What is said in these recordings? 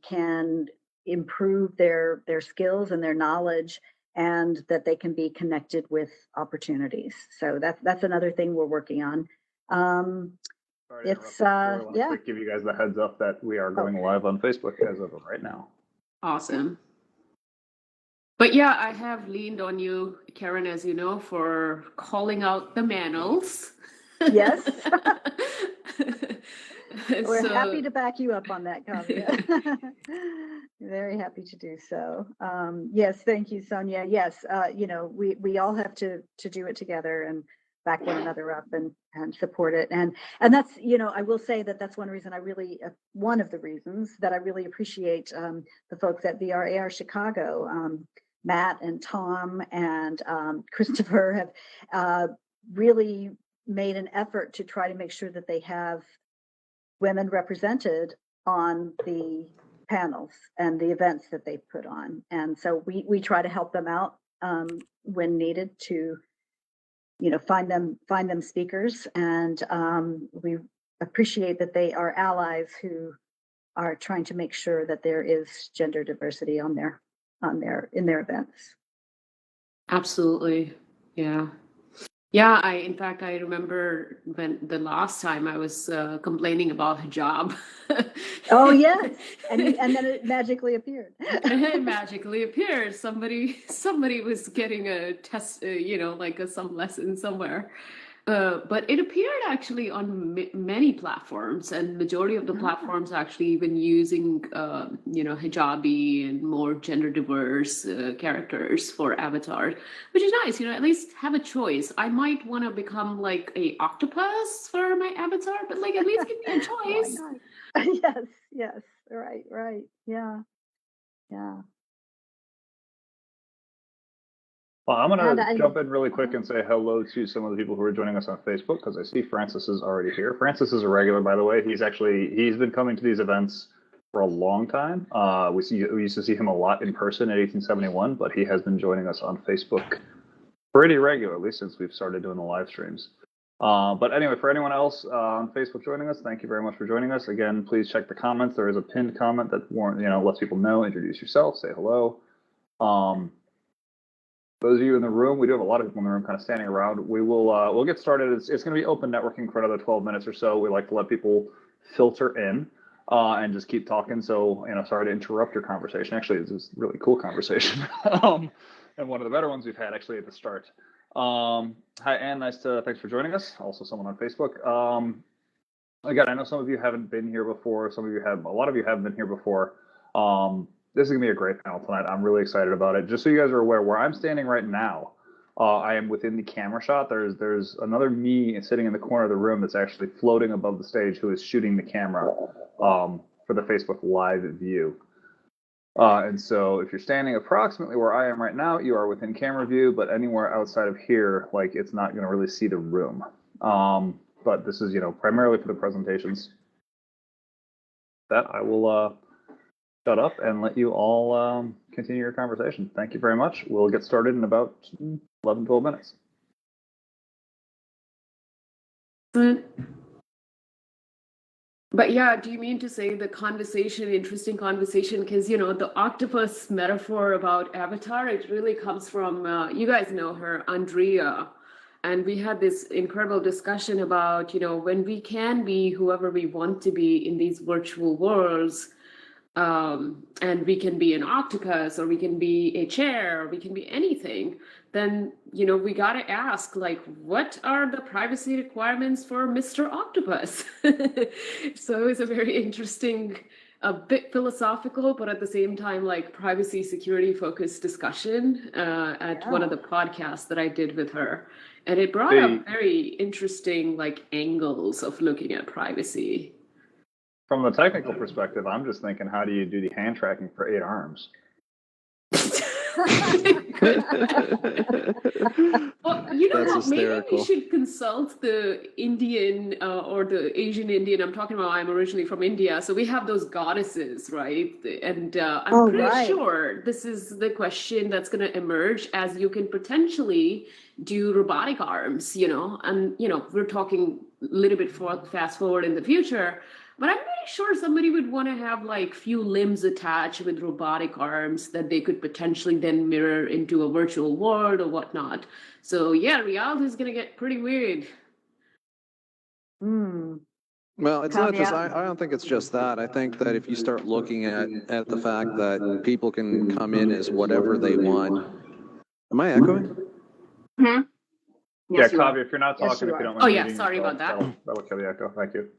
can improve their skills and their knowledge, and that they can be connected with opportunities. So that's another thing we're working on. Sorry to interrupt. I want to give you guys the heads up that we are going live on Facebook as of right now. Awesome. But yeah, I have leaned on you, Karen, as you know, for calling out the manuals. Yes. We're happy to back you up on that, Kavya. Very happy to do so. Yes, thank you, Sonia. Yes, we all have to do it together and back one another up and support it. And that's, I will say that's one reason one of the reasons that I really appreciate the folks at VRAR Chicago. Matt and Tom and Christopher have really made an effort to try to make sure that they have women represented on the panels and the events that they put on. And so we try to help them out when needed to, find them speakers. And we appreciate that they are allies who are trying to make sure that there is gender diversity in their events. Absolutely. Yeah. Yeah, in fact, I remember when the last time I was complaining about hijab. Oh, yes. And then it magically appeared. It magically appeared. Somebody was getting a test, like some lesson somewhere. But it appeared actually on many platforms, and majority of the platforms actually even using, hijabi and more gender diverse characters for avatars, which is nice. At least have a choice. I might want to become like a octopus for my avatar, but like at least give me a choice. Yes, right, yeah. Well, I'm going to jump in really quick and say hello to some of the people who are joining us on Facebook, because I see Francis is already here. Francis is a regular, by the way. He's been coming to these events for a long time. We used to see him a lot in person at 1871, but he has been joining us on Facebook pretty regularly since we've started doing the live streams. But anyway, for anyone else on Facebook joining us, thank you very much for joining us. Again, please check the comments. There is a pinned comment that lets people know, introduce yourself, say hello. Those of you in the room, we do have a lot of people in the room kind of standing around. We'll get started. It's going to be open networking for another 12 minutes or so. We like to let people filter in and just keep talking. So, sorry to interrupt your conversation. Actually, it's a really cool conversation. And one of the better ones we've had actually at the start. Hi, Anne. Thanks for joining us. Also someone on Facebook. Again, I know some of you haven't been here before. A lot of you haven't been here before. This is going to be a great panel tonight. I'm really excited about it. Just so you guys are aware, where I'm standing right now, I am within the camera shot. There's another me sitting in the corner of the room that's actually floating above the stage who is shooting the camera for the Facebook Live view. And so if you're standing approximately where I am right now, you are within camera view, but anywhere outside of here, it's not going to really see the room. But this is, primarily for the presentations. That I will shut up and let you all continue your conversation. Thank you very much. We'll get started in about 11, 12 minutes. But yeah, do you mean to say the interesting conversation, because, the octopus metaphor about Avatar, it really comes from, you guys know her, Andrea. And we had this incredible discussion about, when we can be whoever we want to be in these virtual worlds, and we can be an octopus, or we can be a chair, or we can be anything, then, we got to ask, what are the privacy requirements for Mr. Octopus? So it was a very interesting, a bit philosophical, but at the same time, privacy security focused discussion at one of the podcasts that I did with her. And it brought up very interesting, angles of looking at privacy. From the technical perspective, I'm just thinking, how do you do the hand tracking for 8 arms? Well, maybe we should consult the Indian or the Asian Indian. I'm talking about, I'm originally from India, so we have those goddesses, right? And I'm pretty sure this is the question that's going to emerge as you can potentially do robotic arms, and, we're talking a little bit fast forward in the future. But I'm pretty sure somebody would want to have like few limbs attached with robotic arms that they could potentially then mirror into a virtual world or whatnot. So yeah, reality is gonna get pretty weird. Hmm. Well, it's not just, Caveat. I don't think it's just that. I think that if you start looking at the fact that people can come in as whatever they want. Am I echoing? Hmm? Yeah, Yes, you are. Kavi, if you're not Yes, talking, you if you are. don't mind Oh yeah, muting sorry yourself, about that. that'll kill the echo. Thank you.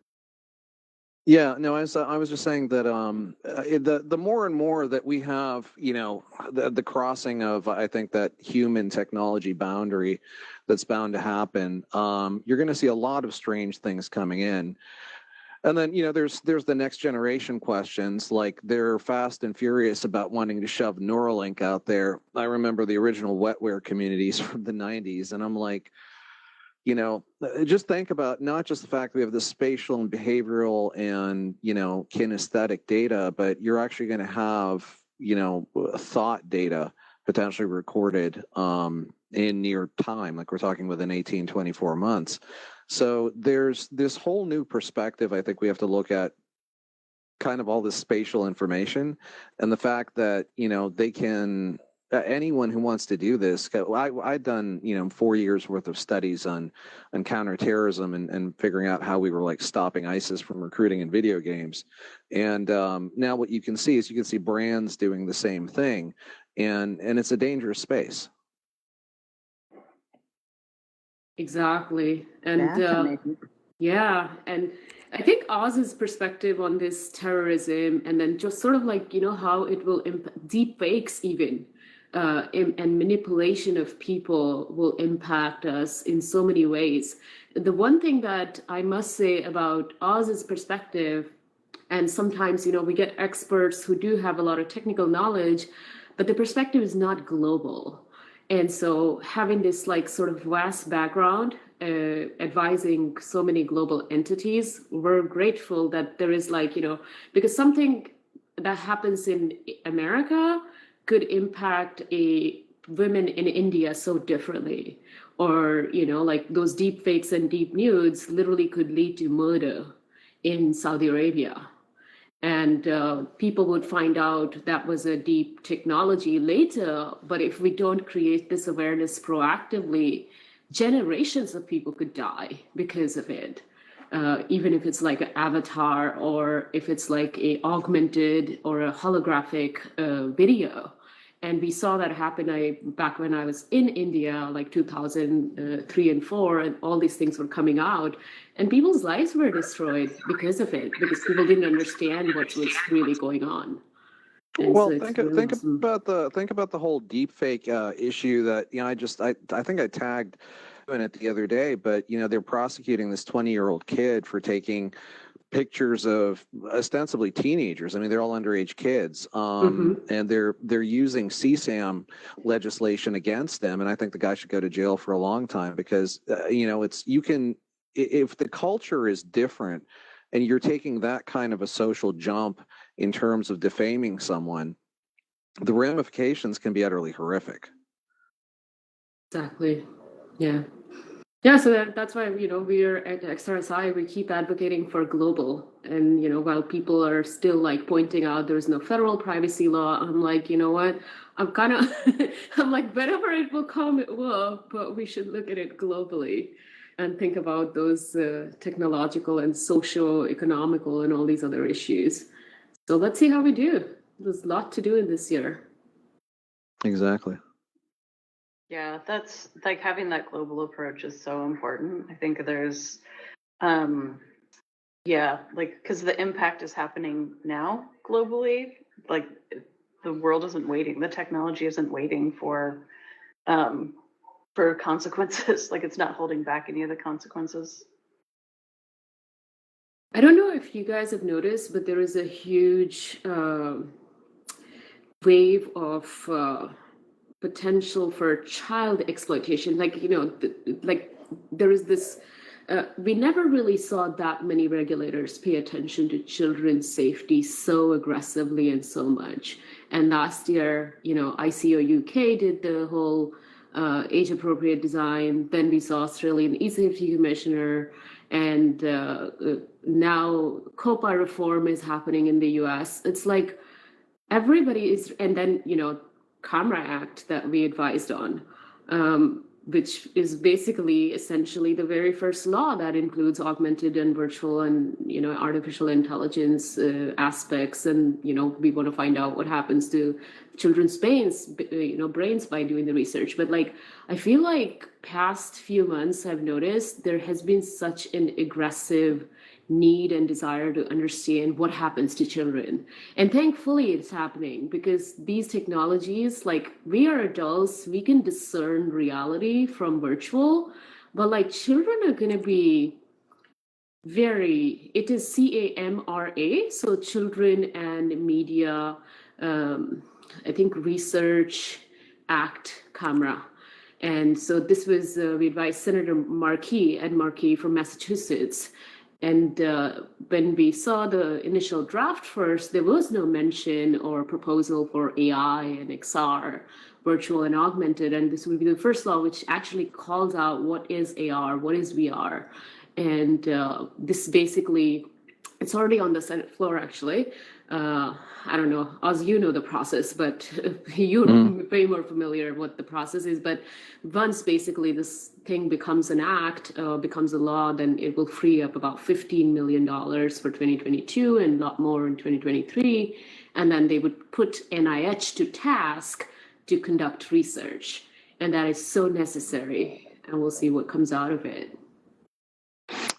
Yeah, no, I was just saying that the more and more that we have, the crossing of, I think, that human technology boundary that's bound to happen, you're going to see a lot of strange things coming in. And then, there's the next generation questions, like they're fast and furious about wanting to shove Neuralink out there. I remember the original wetware communities from the 90s, and I'm like, just think about not just the fact that we have this spatial and behavioral and, kinesthetic data, but you're actually going to have, thought data potentially recorded in near time, like we're talking within 18, 24 months. So there's this whole new perspective I think we have to look at kind of all this spatial information and the fact that, they can, anyone who wants to do this, I've done, 4 years worth of studies on counterterrorism and figuring out how we were like stopping ISIS from recruiting in video games. And now what you can see is brands doing the same thing. And it's a dangerous space. Exactly. And Fascinating. yeah, and I think Oz's perspective on this terrorism, and then just sort of like, how it will deep fakes even, and manipulation of people will impact us in so many ways. The one thing that I must say about Oz's perspective, and sometimes, we get experts who do have a lot of technical knowledge, but the perspective is not global. And so having this like sort of vast background, advising so many global entities, we're grateful that there is like, because something that happens in America could impact women in India so differently. Or, like those deep fakes and deep nudes literally could lead to murder in Saudi Arabia. And people would find out that was a deep technology later. But if we don't create this awareness proactively, generations of people could die because of it. Even if it's like an avatar or if it's like a augmented or a holographic video. And we saw that happen back when I was in India, like 2003 and 4, and all these things were coming out. And people's lives were destroyed because of it, because people didn't understand what was really going on. And well, so think really awesome. about the whole deepfake issue that I think I tagged in it the other day, but they're prosecuting this 20-year-old kid for taking pictures of ostensibly teenagers. I mean, they're all underage kids, and they're using CSAM legislation against them. And I think the guy should go to jail for a long time because if the culture is different, and you're taking that kind of a social jump in terms of defaming someone, the ramifications can be utterly horrific. Exactly. Yeah. Yeah, so that's why, we are at XRSI, we keep advocating for global. And, while people are still like pointing out there's no federal privacy law, I'm like, you know what? I'm kind of, I'm like, whenever it will come, it will, but we should look at it globally and think about those technological and socio-economical and all these other issues. So let's see how we do. There's a lot to do in this year. Exactly. Yeah, that's like having that global approach is so important. I think there's, because the impact is happening now globally. Like the world isn't waiting. The technology isn't waiting for consequences. Like it's not holding back any of the consequences. I don't know if you guys have noticed, but there is a huge wave of potential for child exploitation. Like, like there is this, we never really saw that many regulators pay attention to children's safety so aggressively and so much. And last year, ICO UK did the whole age-appropriate design. Then we saw Australian e-safety commissioner, and now COPA reform is happening in the US. It's like everybody is, and then, Camera Act that we advised on, which is basically essentially the very first law that includes augmented and virtual and, artificial intelligence aspects. And, we want to find out what happens to children's brains by doing the research. But I feel like past few months, I've noticed there has been such an aggressive need and desire to understand what happens to children. And thankfully it's happening, because these technologies, we are adults, we can discern reality from virtual, but children are going to be it is CAMRA, so Children and Media, I think Research Act, Camera. And so this was, we advised Senator Ed Markey from Massachusetts. And when we saw the initial draft first, there was no mention or proposal for AI and XR, virtual and augmented. And this would be the first law which actually calls out what is AR, what is VR. And this basically, it's already on the Senate floor, actually. I don't know, Oz, you know the process, but you're way more familiar with what the process is. But once basically this thing becomes an act, becomes a law, then it will free up about $15 million for 2022 and a lot more in 2023. And then they would put NIH to task to conduct research. And that is so necessary. And we'll see what comes out of it.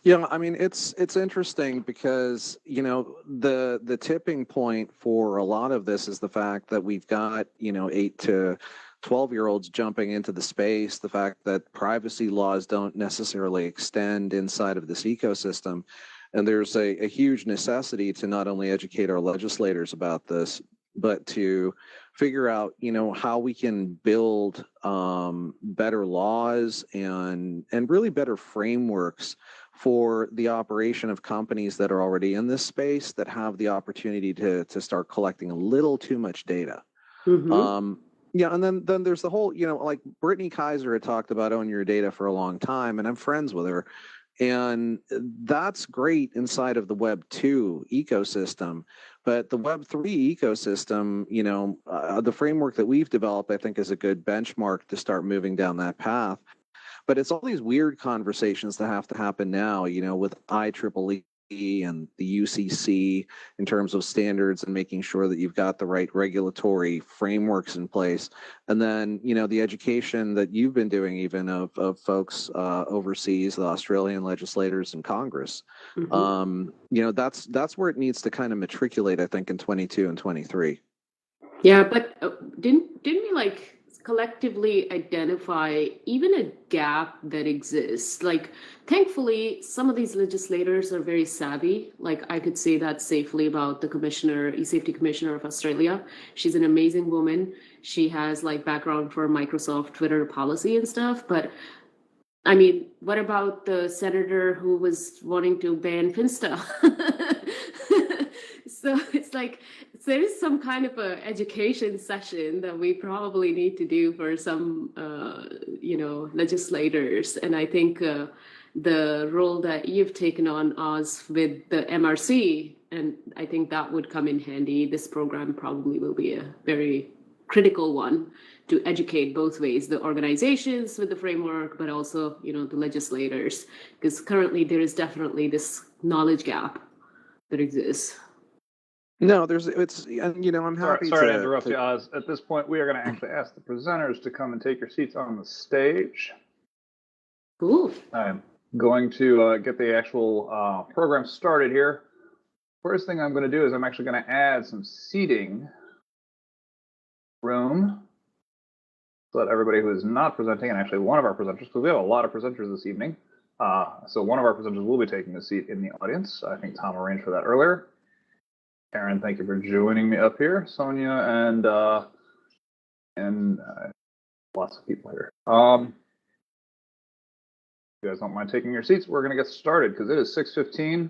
Yeah, I mean, it's interesting because, the tipping point for a lot of this is the fact that we've got, 8 to 12-year-olds jumping into the space, the fact that privacy laws don't necessarily extend inside of this ecosystem. And there's a huge necessity to not only educate our legislators about this, but to figure out, how we can build better laws and really better frameworks for the operation of companies that are already in this space that have the opportunity to start collecting a little too much data. Yeah, and then there's the whole, Brittany Kaiser had talked about Own Your Data for a long time, and I'm friends with her. And that's great inside of the Web 2 ecosystem. But the Web 3 ecosystem, the framework that we've developed, I think, is a good benchmark to start moving down that path. But it's all these weird conversations that have to happen now, with IEEE and the UCC in terms of standards and making sure that you've got the right regulatory frameworks in place. And then, the education that you've been doing even of folks overseas, the Australian legislators and Congress. That's where it needs to kind of matriculate, I think, in 22 and 23. Yeah, but didn't we collectively identify even a gap that exists? Thankfully, some of these legislators are very savvy. I could say that safely about the e-safety commissioner of Australia. She's an amazing woman. She has background for Microsoft Twitter policy and stuff. But I mean, what about the senator who was wanting to ban Finsta? So it's there is some kind of a education session that we probably need to do for some, legislators. And I think the role that you've taken on, Oz, with the MRC, and I think that would come in handy. This program probably will be a very critical one to educate both ways, the organizations with the framework, but also, the legislators, because currently there is definitely this knowledge gap that exists. No, I'm happy Sorry to interrupt you, Oz. At this point, we are going to actually ask the presenters to come and take your seats on the stage. Cool. I'm going to get the actual program started here. First thing I'm going to do is I'm actually going to add some seating room so that everybody who is not presenting, and actually one of our presenters, because we have a lot of presenters this evening, so one of our presenters will be taking a seat in the audience. I think Tom arranged for that earlier. Karen, thank you for joining me up here. Sonia and lots of people here. If you guys don't mind taking your seats, we're going to get started because it is 6:15.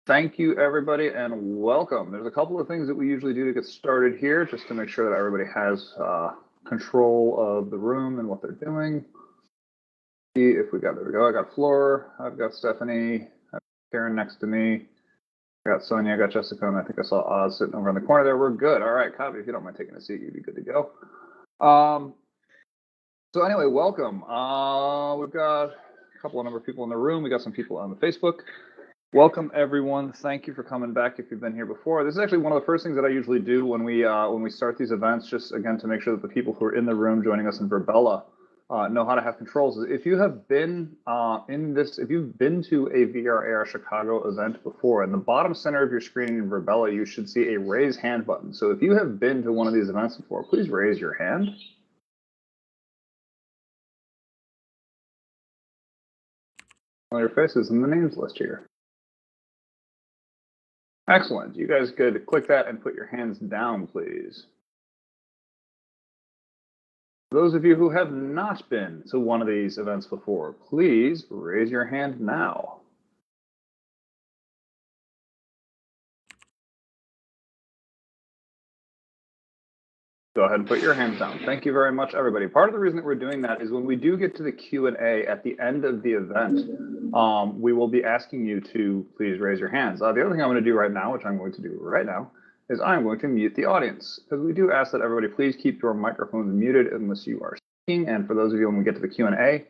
Thank you, everybody, and welcome. There's a couple of things that we usually do to get started here, just to make sure that everybody has control of the room and what they're doing. See if we got, there we go. I got Flora, I've got Stephanie, I've got Karen next to me. I got Sonia, I got Jessica, and I think I saw Oz sitting over in the corner there. We're good. All right, Copy, if you don't mind taking a seat, you'd be good to go. So anyway, welcome. We've got a couple of number of people in the room. We got some people on the Facebook. Welcome everyone. Thank you for coming back if you've been here before. This is actually one of the first things that I usually do when we start these events, just again to make sure that the people who are in the room joining us in Virbela know how to have controls. If you have been if you've been to a VRAR Chicago event before, in the bottom center of your screen in Virbela, you should see a raise hand button. So if you have been to one of these events before, please raise your hand. On your faces in the names list here. Excellent. You guys could click that and put your hands down, please. Those of you who have not been to one of these events before, please raise your hand now. Go ahead and put your hands down. Thank you very much, everybody. Part of the reason that we're doing that is when we do get to the Q&A at the end of the event, we will be asking you to please raise your hands. The other thing I'm going to do right now, which I'm going to do right now, is I'm going to mute the audience, because we do ask that everybody please keep your microphones muted unless you are speaking. And for those of you when we get to the Q&A,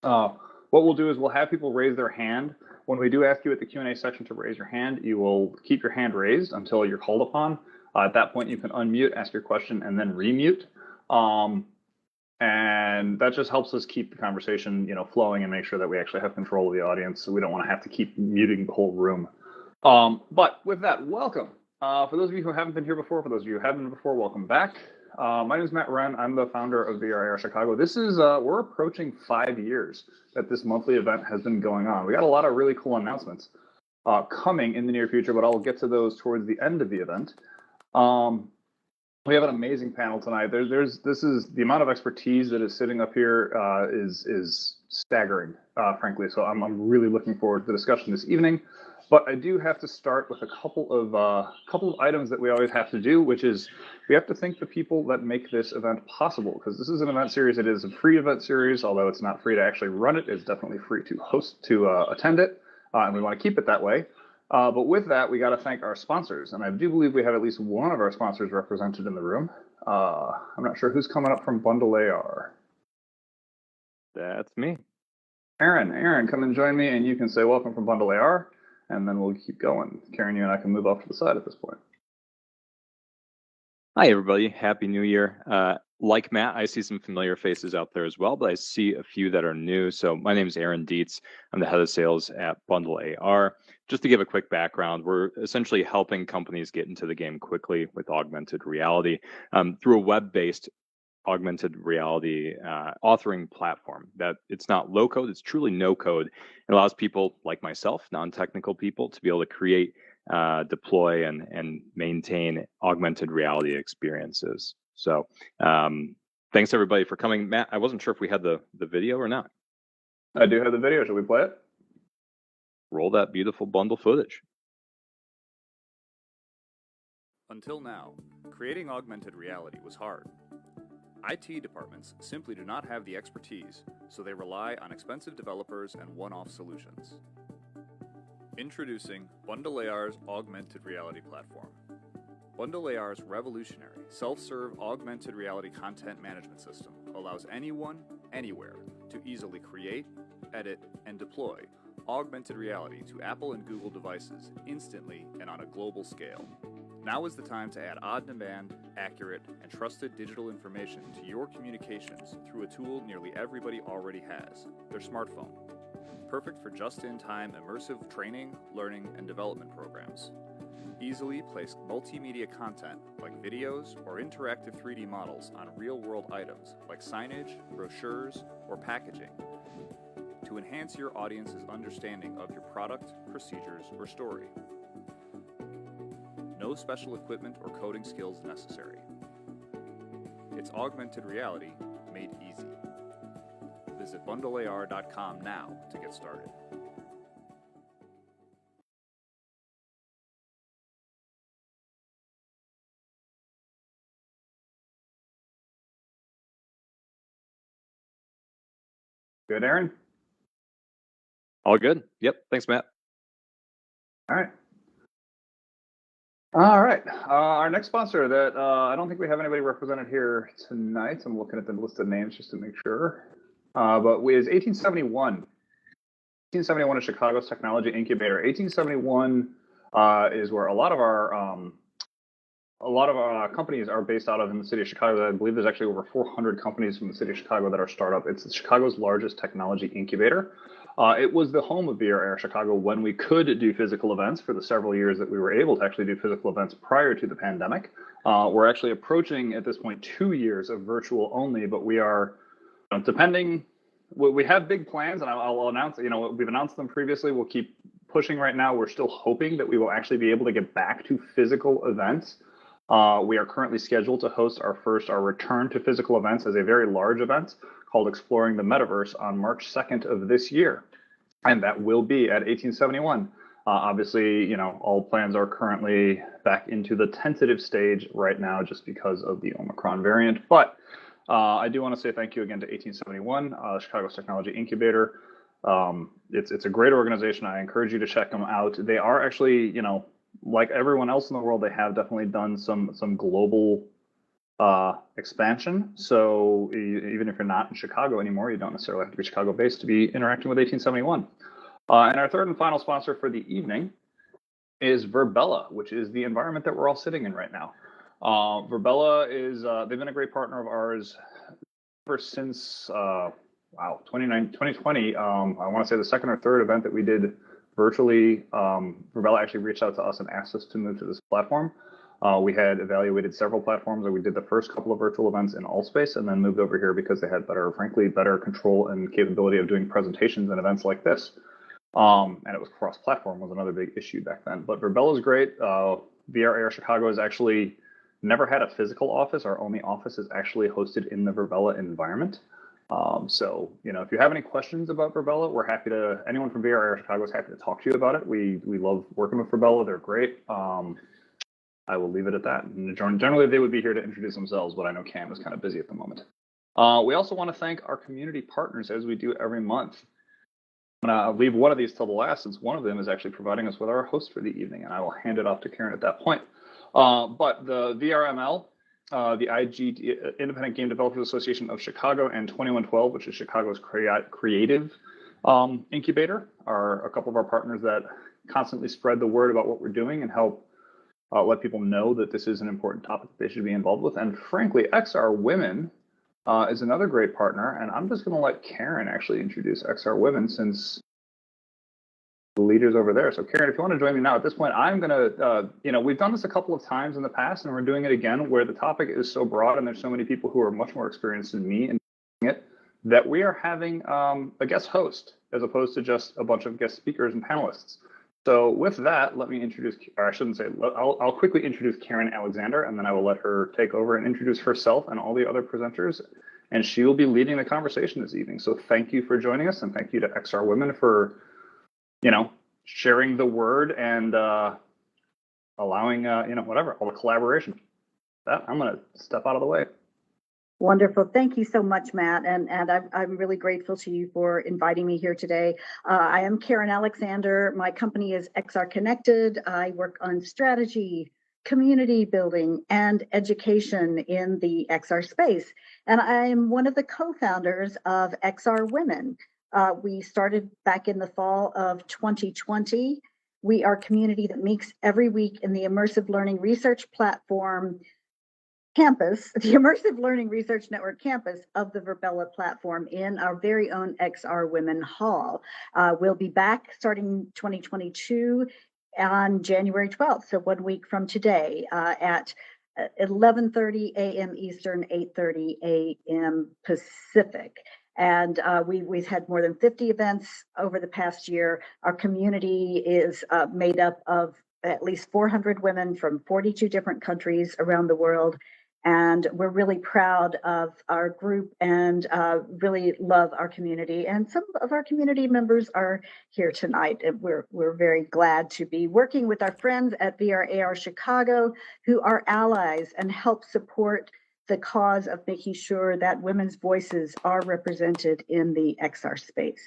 what we'll do is we'll have people raise their hand. When we do ask you at the Q&A section to raise your hand, you will keep your hand raised until you're called upon. At that point, you can unmute, ask your question, and then remute. And that just helps us keep the conversation, flowing and make sure that we actually have control of the audience. So we don't want to have to keep muting the whole room. But with that, welcome. For those of you who haven't been here before, for those of you who have been before, welcome back. My name is Matt Wren. I'm the founder of VRAR Chicago. This is, we're approaching 5 years that this monthly event has been going on. We got a lot of really cool announcements coming in the near future, but I'll get to those towards the end of the event. We have an amazing panel tonight. This is the amount of expertise that is sitting up here is staggering, frankly. So I'm really looking forward to the discussion this evening. But I do have to start with a couple of items that we always have to do, which is we have to thank the people that make this event possible, because this is an event series. It is a free event series, although it's not free to actually run it. It's definitely free to attend it, and we want to keep it that way. But with that, we got to thank our sponsors, and I do believe we have at least one of our sponsors represented in the room. I'm not sure who's coming up from Bundle AR. That's me. Aaron, come and join me, and you can say welcome from Bundle AR, and then we'll keep going. Karen, you and I can move off to the side at this point. Hi, everybody. Happy New Year. Like Matt, I see some familiar faces out there as well, but I see a few that are new. So my name is Aaron Dietz. I'm the head of sales at Bundle AR. Just to give a quick background, we're essentially helping companies get into the game quickly with augmented reality through a web-based augmented reality authoring platform. That it's not low code, it's truly no code. It allows people like myself, non-technical people, to be able to create, deploy, and maintain augmented reality experiences. So thanks everybody for coming. Matt, I wasn't sure if we had the video or not. I do have the video. Should we play it? Roll that beautiful bundle footage. Until now, creating augmented reality was hard. IT departments simply do not have the expertise, so they rely on expensive developers and one-off solutions. Introducing Bundle AR's augmented reality platform. Bundle AR's revolutionary self-serve augmented reality content management system allows anyone, anywhere, to easily create, edit, and deploy augmented reality to Apple and Google devices instantly and on a global scale. Now is the time to add on-demand, accurate, and trusted digital information to your communications through a tool nearly everybody already has, their smartphone. Perfect for just-in-time immersive training, learning, and development programs. Easily place multimedia content like videos or interactive 3D models on real-world items like signage, brochures, or packaging to enhance your audience's understanding of your product, procedures, or story. No special equipment or coding skills necessary. It's augmented reality made easy. Visit bundlear.com now to get started. Good, Aaron? All good. Yep. Thanks, Matt. All right. All right. Our next sponsor that I don't think we have anybody represented here tonight. I'm looking at the list of names just to make sure. But is 1871. 1871 is Chicago's technology incubator. 1871 is where a lot of our companies are based out of in the city of Chicago. I believe there's actually over 400 companies from the city of Chicago that are startup. It's Chicago's largest technology incubator. It was the home of VR Chicago when we could do physical events for the several years that we were able to actually do physical events prior to the pandemic. We're actually approaching at this point 2 years of virtual only, but we are, depending, we have big plans, and I'll announce, we've announced them previously. We'll keep pushing right now. We're still hoping that we will actually be able to get back to physical events. We are currently scheduled to host our return to physical events as a very large event called Exploring the Metaverse on March 2nd of this year. And that will be at 1871. Obviously, all plans are currently back into the tentative stage right now just because of the Omicron variant. But I do want to say thank you again to 1871, Chicago's Technology Incubator. It's a great organization. I encourage you to check them out. They are actually, like everyone else in the world, they have definitely done some global expansion. So even if you're not in Chicago anymore, you don't necessarily have to be Chicago-based to be interacting with 1871. And our third and final sponsor for the evening is Virbela, which is the environment that we're all sitting in right now. Virbela is, they've been a great partner of ours ever since, 2020. I want to say the second or third event that we did virtually. Virbela actually reached out to us and asked us to move to this platform. We had evaluated several platforms, and we did the first couple of virtual events in Allspace and then moved over here because they had better control and capability of doing presentations and events like this. And it was cross-platform was another big issue back then. But Virbela is great. VR Chicago has actually never had a physical office. Our only office is actually hosted in the Virbela environment. So, if you have any questions about Virbela, we're happy to, anyone from VR Chicago is happy to talk to you about it. We love working with Virbela. They're great. I will leave it at that. And generally, they would be here to introduce themselves, but I know Cam is kind of busy at the moment. We also want to thank our community partners, as we do every month. I'm going to leave one of these till the last, since one of them is actually providing us with our host for the evening, and I will hand it off to Karen at that point. But the VRML, the IG Independent Game Developers Association of Chicago, and 2112, which is Chicago's creative incubator, are a couple of our partners that constantly spread the word about what we're doing and help let people know that this is an important topic that they should be involved with. And frankly, XR Women is another great partner. And I'm just going to let Karen actually introduce XR Women, since the leader's over there. So Karen, if you want to join me now, at this point, I'm going to, we've done this a couple of times in the past, and we're doing it again, where the topic is so broad and there's so many people who are much more experienced than me in doing it, that we are having a guest host as opposed to just a bunch of guest speakers and panelists. So with that, let me introduce, or I shouldn't say, I'll quickly introduce Karen Alexander, and then I will let her take over and introduce herself and all the other presenters, and she will be leading the conversation this evening. So thank you for joining us, and thank you to XR Women for, sharing the word and allowing, all the collaboration. With that, I'm going to step out of the way. Wonderful. Thank you so much, Matt. And I'm really grateful to you for inviting me here today. I am Karen Alexander. My company is XR Connected. I work on strategy, community building, and education in the XR space. And I am one of the co-founders of XR Women. We started back in the fall of 2020. We are a community that meets every week in the Immersive Learning Research Platform campus, the Immersive Learning Research Network campus of the Virbela platform in our very own XR Women Hall. We'll be back starting 2022 on January 12th, so 1 week from today, at 11:30 a.m. Eastern, 8:30 a.m. Pacific. And we've had more than 50 events over the past year. Our community is made up of at least 400 women from 42 different countries around the world. And we're really proud of our group and really love our community. And some of our community members are here tonight. And we're very glad to be working with our friends at VRAR Chicago, who are allies and help support the cause of making sure that women's voices are represented in the XR space.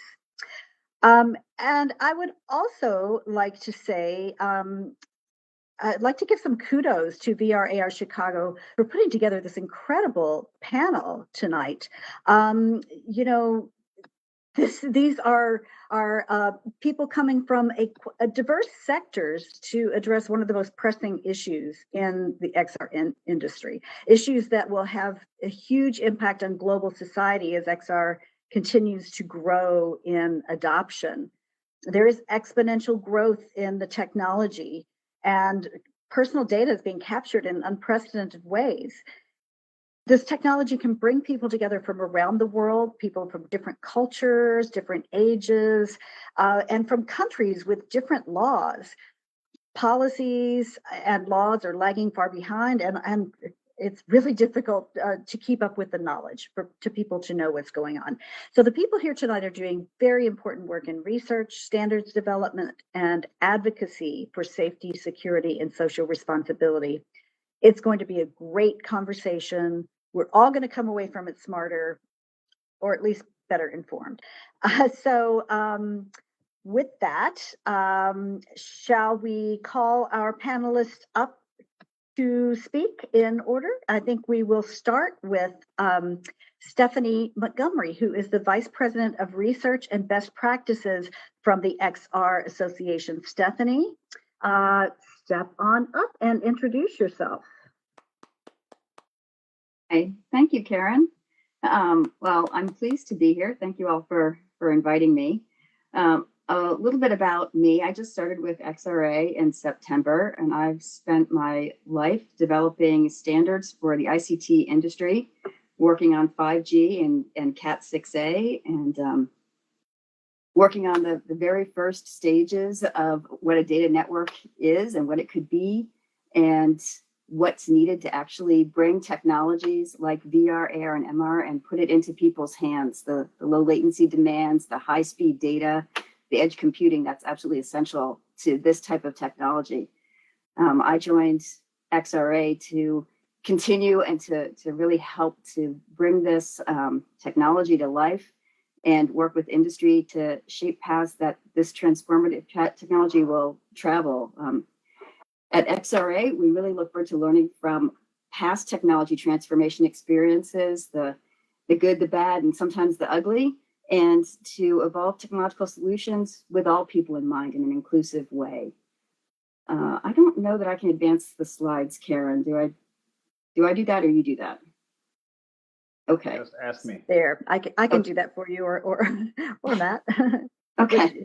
And I would also like to say, I'd like to give some kudos to VR AR Chicago for putting together this incredible panel tonight. You know, these are people coming from a diverse sectors to address one of the most pressing issues in the XR industry, issues that will have a huge impact on global society as XR continues to grow in adoption. There is exponential growth in the technology, and personal data is being captured in unprecedented ways. This technology can bring people together from around the world, people from different cultures, different ages, and from countries with different laws. Policies and laws are lagging far behind, and it's really difficult to keep up with the knowledge to people to know what's going on. So the people here tonight are doing very important work in research, standards development, and advocacy for safety, security, and social responsibility. It's going to be a great conversation. We're all going to come away from it smarter, or at least better informed. With that, shall we call our panelists up to speak in order? I think we will start with Stephanie Montgomery, who is the Vice President of Research and Best Practices from the XR Association. Stephanie, step on up and introduce yourself. Hi, thank you, Karen. Well, I'm pleased to be here. Thank you all for inviting me. A little bit about me. I just started with XRA in September, and I've spent my life developing standards for the ICT industry, working on 5G and Cat 6A, and working on the very first stages of what a data network is and what it could be, and what's needed to actually bring technologies like VR, AR, and MR and put it into people's hands. The low latency demands, the high speed data, the edge computing, that's absolutely essential to this type of technology. I joined XRA to continue and to really help to bring this technology to life and work with industry to shape paths that this transformative technology will travel. At XRA, we really look forward to learning from past technology transformation experiences, the good, the bad, and sometimes the ugly, and to evolve technological solutions with all people in mind in an inclusive way. I don't know that I can advance the slides, Karen. Do I do that or you do that? Okay. Just ask me. There, I can do that for you or Matt. Okay.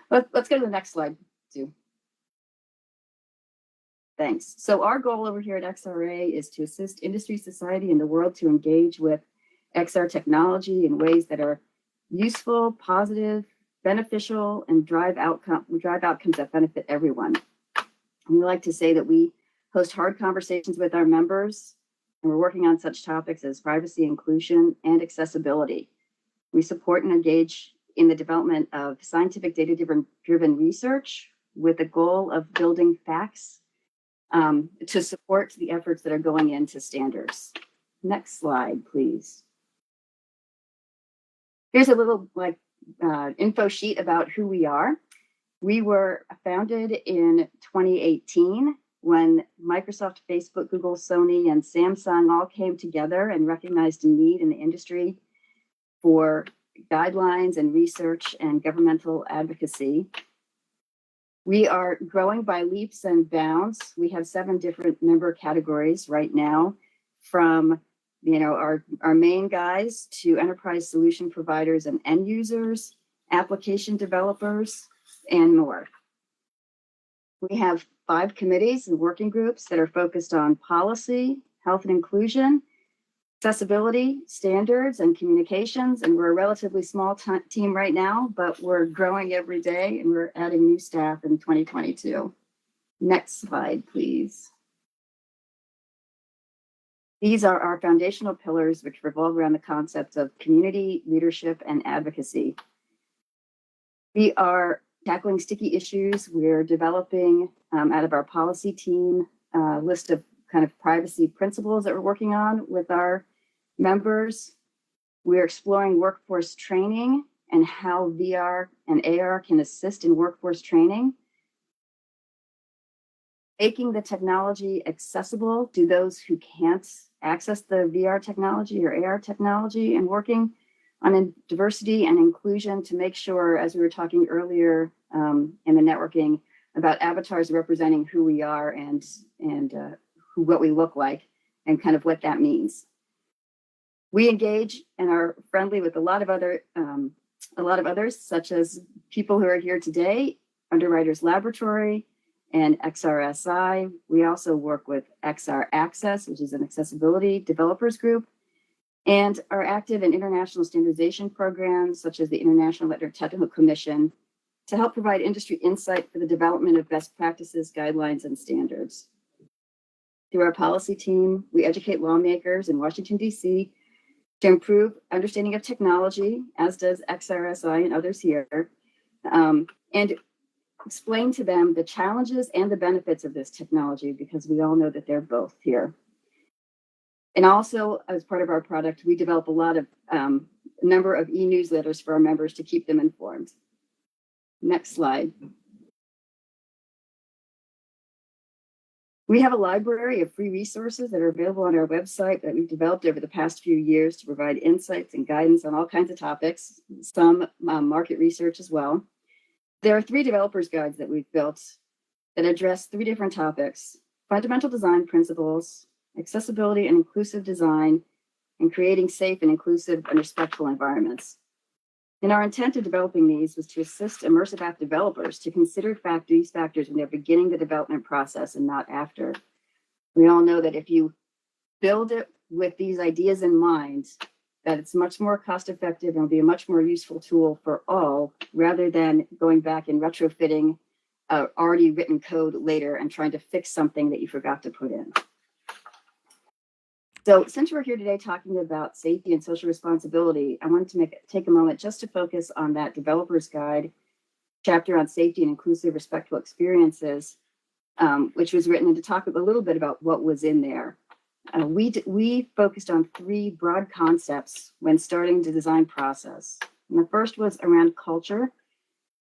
Let's go to the next slide, too. Thanks. So our goal over here at XRA is to assist industry, society, and the world to engage with XR technology in ways that are useful, positive, beneficial, and drive outcomes that benefit everyone. And we like to say that we host hard conversations with our members, and we're working on such topics as privacy, inclusion, and accessibility. We support and engage in the development of scientific data-driven research with the goal of building facts to support the efforts that are going into standards. Next slide, please. Here's a little info sheet about who we are. We were founded in 2018 when Microsoft, Facebook, Google, Sony, and Samsung all came together and recognized a need in the industry for guidelines and research and governmental advocacy. We are growing by leaps and bounds. We have 7 different member categories right now, from our main guys to enterprise solution providers and end users, application developers, and more. We have 5 committees and working groups that are focused on policy, health and inclusion, accessibility, standards, and communications. And we're a relatively small team right now, but we're growing every day and we're adding new staff in 2022. Next slide, please. These are our foundational pillars, which revolve around the concepts of community, leadership, and advocacy. We are tackling sticky issues. We're developing out of our policy team a list of kind of privacy principles that we're working on with our members. We're exploring workforce training and how VR and AR can assist in workforce training, making the technology accessible to those who can't access the VR technology or AR technology, and working on diversity and inclusion to make sure, as we were talking earlier in the networking, about avatars representing who we are and what we look like and kind of what that means. We engage and are friendly with a lot of others, such as people who are here today, Underwriters Laboratory and XRSI. We also work with XR Access, which is an accessibility developers group, and are active in international standardization programs such as the International Electrotechnical Commission to help provide industry insight for the development of best practices, guidelines, and standards. Through our policy team, we educate lawmakers in Washington, D.C. to improve understanding of technology, as does XRSI and others here, and explain to them the challenges and the benefits of this technology, because we all know that they're both here. And also, as part of our product, we develop a number of e-newsletters for our members to keep them informed. Next slide. We have a library of free resources that are available on our website that we've developed over the past few years to provide insights and guidance on all kinds of topics, some market research as well. There are 3 developers guides that we've built that address 3 different topics: fundamental design principles, accessibility and inclusive design, and creating safe and inclusive and respectful environments. And our intent of developing these was to assist immersive app developers to consider these factors when they're beginning the development process and not after. We all know that if you build it with these ideas in mind, that it's much more cost effective and will be a much more useful tool for all, rather than going back and retrofitting already written code later and trying to fix something that you forgot to put in. So since we're here today talking about safety and social responsibility, I wanted to take a moment just to focus on that developer's guide chapter on safety and inclusive, respectful experiences, which was written, and to talk a little bit about what was in there. We focused on 3 broad concepts when starting the design process. And the first was around culture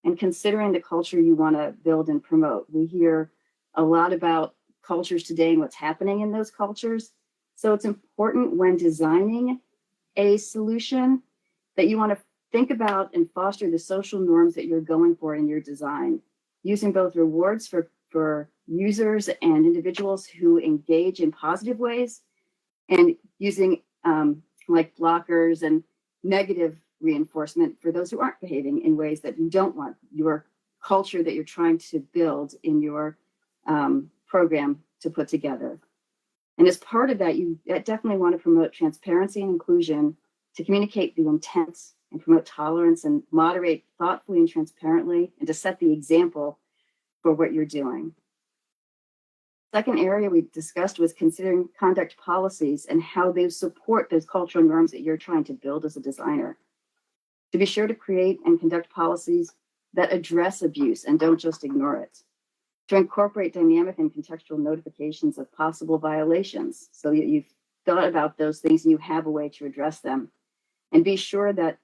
and considering the culture you want to build and promote. We hear a lot about cultures today and what's happening in those cultures. So it's important when designing a solution that you want to think about and foster the social norms that you're going for in your design, using both rewards for users and individuals who engage in positive ways, and using like blockers and negative reinforcement for those who aren't behaving in ways that you don't want your culture that you're trying to build in your program to put together. And as part of that, you definitely want to promote transparency and inclusion to communicate the intent and promote tolerance and moderate thoughtfully and transparently, and to set the example for what you're doing. Second area we discussed was considering conduct policies and how they support those cultural norms that you're trying to build as a designer. To be sure to create and conduct policies that address abuse and don't just ignore it. To incorporate dynamic and contextual notifications of possible violations so that you've thought about those things and you have a way to address them. And be sure that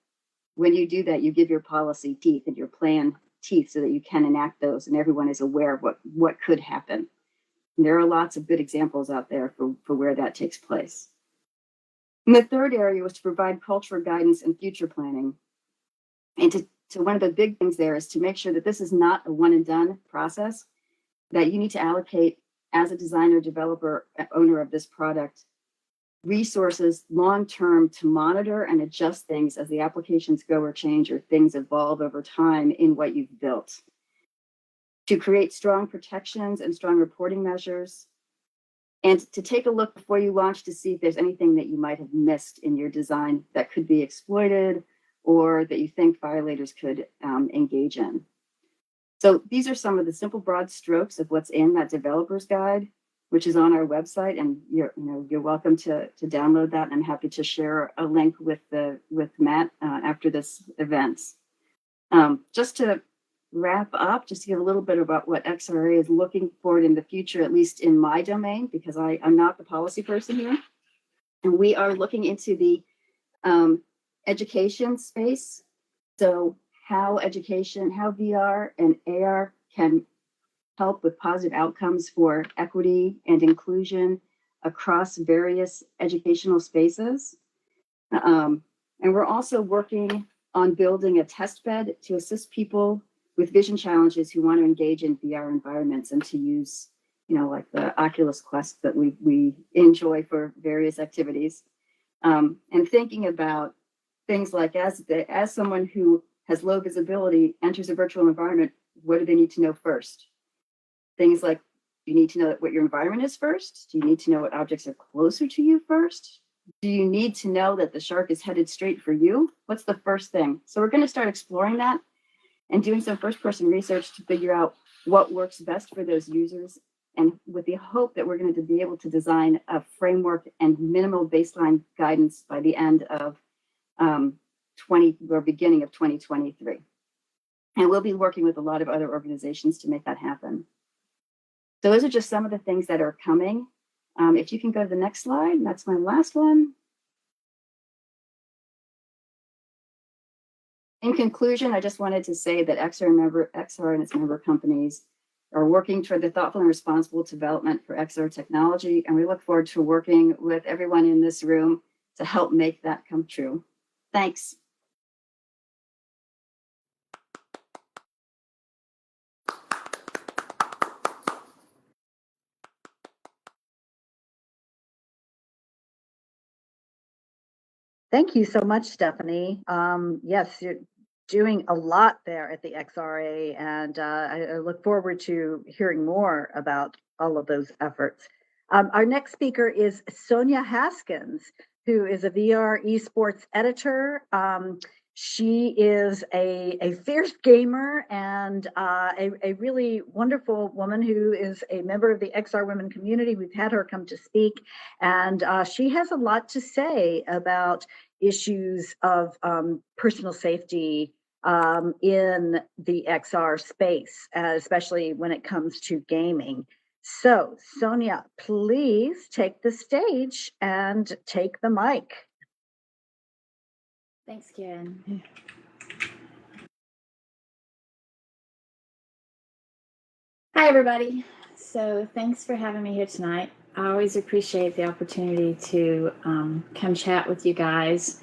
when you do that, you give your policy teeth and your plan teeth so that you can enact those and everyone is aware of what could happen. And there are lots of good examples out there for where that takes place. And the third area was to provide cultural guidance and future planning. And to one of the big things there is to make sure that this is not a one and done process, that you need to allocate, as a designer, developer, owner of this product, resources long-term to monitor and adjust things as the applications go or change or things evolve over time in what you've built. To create strong protections and strong reporting measures, and to take a look before you launch to see if there's anything that you might have missed in your design that could be exploited or that you think violators could engage in. So these are some of the simple broad strokes of what's in that developer's guide, which is on our website, and you're welcome to download that. I'm happy to share a link with Matt after this event. Just to wrap up, just to give a little bit about what XRA is looking forward in the future, at least in my domain, because I'm not the policy person here. And we are looking into the education space. So how VR and AR can help with positive outcomes for equity and inclusion across various educational spaces. And we're also working on building a test bed to assist people with vision challenges who want to engage in VR environments and to use, like the Oculus Quest that we enjoy for various activities. And thinking about things like as someone who has low visibility enters a virtual environment, what do they need to know first? Things like, you need to know what your environment is first? Do you need to know what objects are closer to you first? Do you need to know that the shark is headed straight for you? What's the first thing? So we're going to start exploring that and doing some first-person research to figure out what works best for those users, and with the hope that we're going to be able to design a framework and minimal baseline guidance by the end of beginning of 2023. And we'll be working with a lot of other organizations to make that happen. So those are just some of the things that are coming. If you can go to the next slide, that's my last one. In conclusion, I just wanted to say that XR and its member companies are working toward the thoughtful and responsible development for XR technology, and we look forward to working with everyone in this room to help make that come true. Thanks. Thank you so much, Stephanie. Yes, you're doing a lot there at the XRA, and I look forward to hearing more about all of those efforts. Our next speaker is Sonia Haskins, who is a VR esports editor. She is a fierce gamer and a really wonderful woman who is a member of the XR Women community. We've had her come to speak, and she has a lot to say about issues of personal safety in the XR space, especially when it comes to gaming. So, Sonia, please take the stage and take the mic. Thanks, Karen. Hi, everybody. So thanks for having me here tonight. I always appreciate the opportunity to come chat with you guys.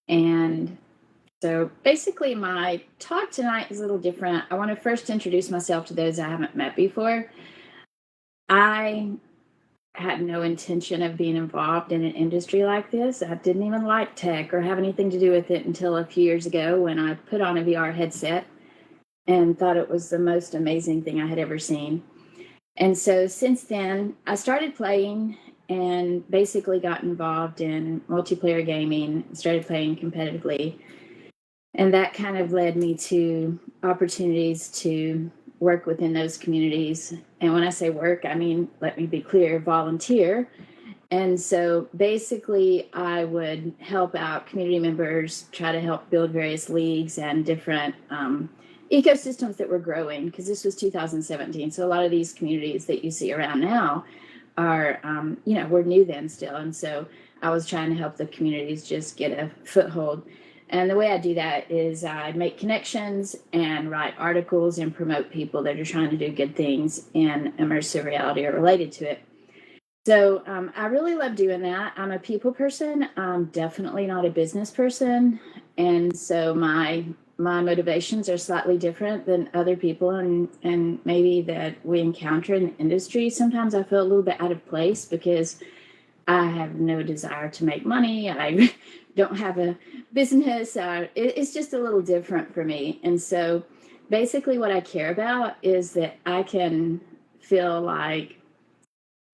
And so basically my talk tonight is a little different. I want to first introduce myself to those I haven't met before. I had no intention of being involved in an industry like this. I didn't even like tech or have anything to do with it until a few years ago when I put on a VR headset and thought it was the most amazing thing I had ever seen. And so since then, I started playing and basically got involved in multiplayer gaming, started playing competitively. And that kind of led me to opportunities to work within those communities. And when I say work, I mean, let me be clear, volunteer. And so basically I would help out community members, try to help build various leagues and different ecosystems that were growing, because this was 2017. So a lot of these communities that you see around now are, we're new then still. And so I was trying to help the communities just get a foothold. And the way I do that is I make connections and write articles and promote people that are trying to do good things in immersive reality or related to it. So I really love doing that. I'm a people person. I'm definitely not a business person. And so my motivations are slightly different than other people and maybe that we encounter in the industry. Sometimes I feel a little bit out of place because I have no desire to make money. I don't have a business. It's just a little different for me. And so basically what I care about is that I can feel like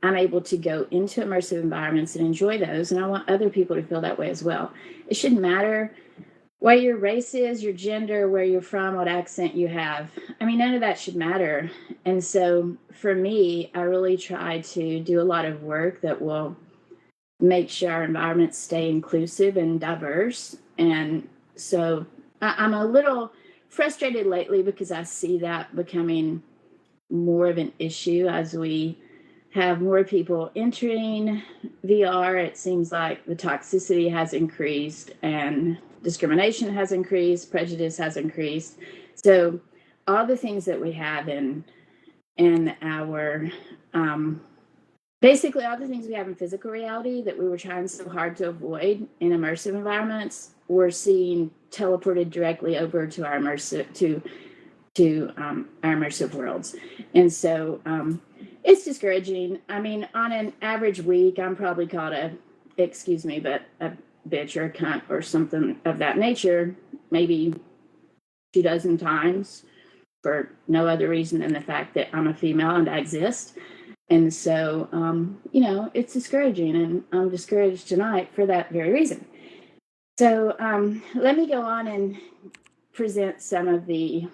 I'm able to go into immersive environments and enjoy those. And I want other people to feel that way as well. It shouldn't matter what your race is, your gender, where you're from, what accent you have. I mean, none of that should matter. And so for me, I really try to do a lot of work that will make sure our environments stay inclusive and diverse. And so I'm a little frustrated lately because I see that becoming more of an issue as we have more people entering VR. It seems like the toxicity has increased and discrimination has increased, prejudice has increased. So all the things that we have in our basically all the things we have in physical reality that we were trying so hard to avoid in immersive environments, we're seeing teleported directly over to our immersive our immersive worlds. And so it's discouraging. I mean, on an average week, I'm probably called a bitch or a cunt or something of that nature, maybe 24 times, for no other reason than the fact that I'm a female and I exist. And so, it's discouraging, and I'm discouraged tonight for that very reason. So let me go on and present some of the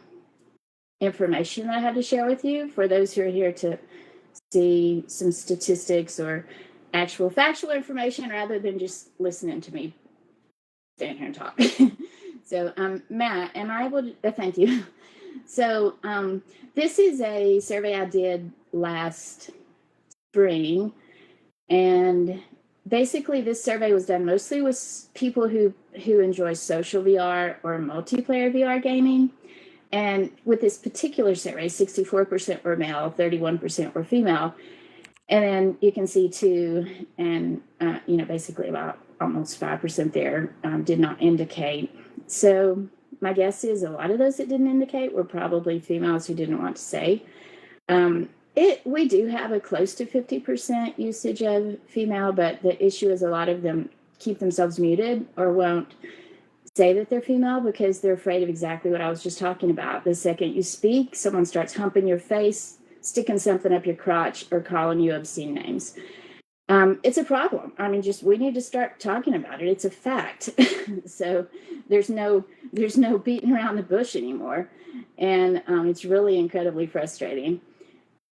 information that I had to share with you for those who are here to see some statistics or actual factual information rather than just listening to me stand here and talk. So, Matt, am I able to thank you? So this is a survey I did last spring, and basically this survey was done mostly with people who enjoy social VR or multiplayer VR gaming. And with this particular survey, 64% were male, 31% were female. And then you can see too, and basically about almost 5% there did not indicate. So my guess is a lot of those that didn't indicate were probably females who didn't want to say. We do have a close to 50% usage of female, but the issue is a lot of them keep themselves muted or won't say that they're female because they're afraid of exactly what I was just talking about. The second you speak, someone starts humping your face, sticking something up your crotch, or calling you obscene names. It's a problem. I mean, we need to start talking about it. It's a fact. So there's no beating around the bush anymore. And it's really incredibly frustrating.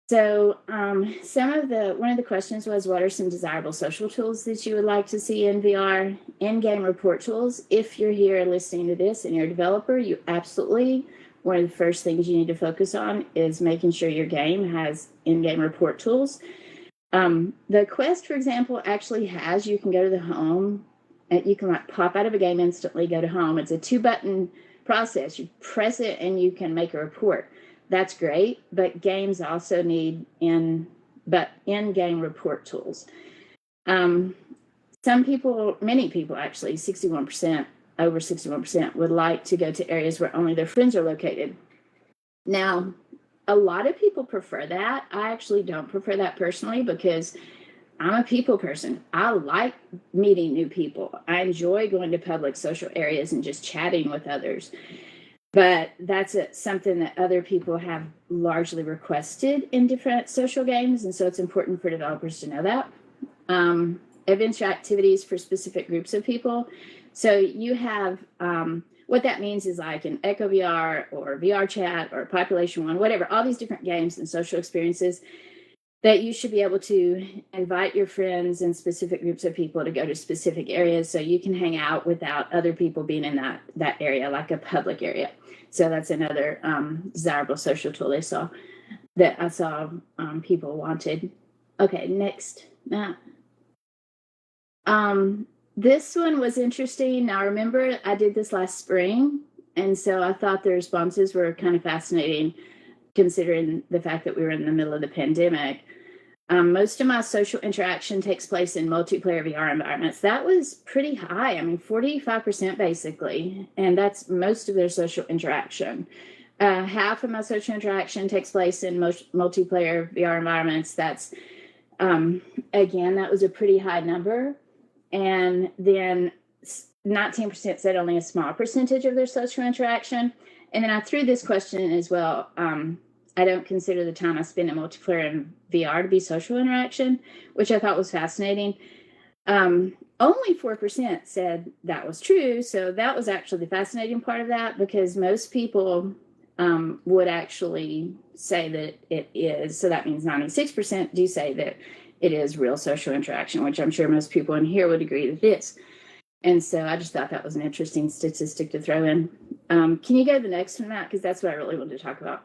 So one of the questions was, what are some desirable social tools that you would like to see in VR? In-game report tools. If you're here listening to this and you're a developer, you absolutely, one of the first things you need to focus on is making sure your game has in-game report tools. The Quest, for example, actually you can go to the home, and you can pop out of a game instantly, go to home. It's a 2-button process. You press it and you can make a report. That's great, but games also need in-game report tools. Many people actually, 61%, over 61% would like to go to areas where only their friends are located. Now, a lot of people prefer that. I actually don't prefer that personally because I'm a people person. I like meeting new people. I enjoy going to public social areas and just chatting with others. But that's something that other people have largely requested in different social games, and so it's important for developers to know that. Adventure activities for specific groups of people. So you have, what that means is like an Echo VR or VR Chat or Population One, whatever, all these different games and social experiences that you should be able to invite your friends and specific groups of people to go to specific areas so you can hang out without other people being in that area, like a public area. So that's another desirable social tool I saw people wanted. Okay, next, Matt. This one was interesting. Now, remember, I did this last spring, and so I thought the responses were kind of fascinating considering the fact that we were in the middle of the pandemic. Most of my social interaction takes place in multiplayer VR environments. That was pretty high. I mean, 45% basically, and that's most of their social interaction. Half of my social interaction takes place in multiplayer VR environments. That's, again, that was a pretty high number. And then 19% said only a small percentage of their social interaction. And then I threw this question in as well. I don't consider the time I spend in multiplayer and VR to be social interaction, which I thought was fascinating. Only 4% said that was true. So that was actually the fascinating part of that, because most people would actually say that it is. So that means 96% do say that it is real social interaction, which I'm sure most people in here would agree that it is. And so I just thought that was an interesting statistic to throw in. Can you go to the next one, Matt? Because that's what I really wanted to talk about.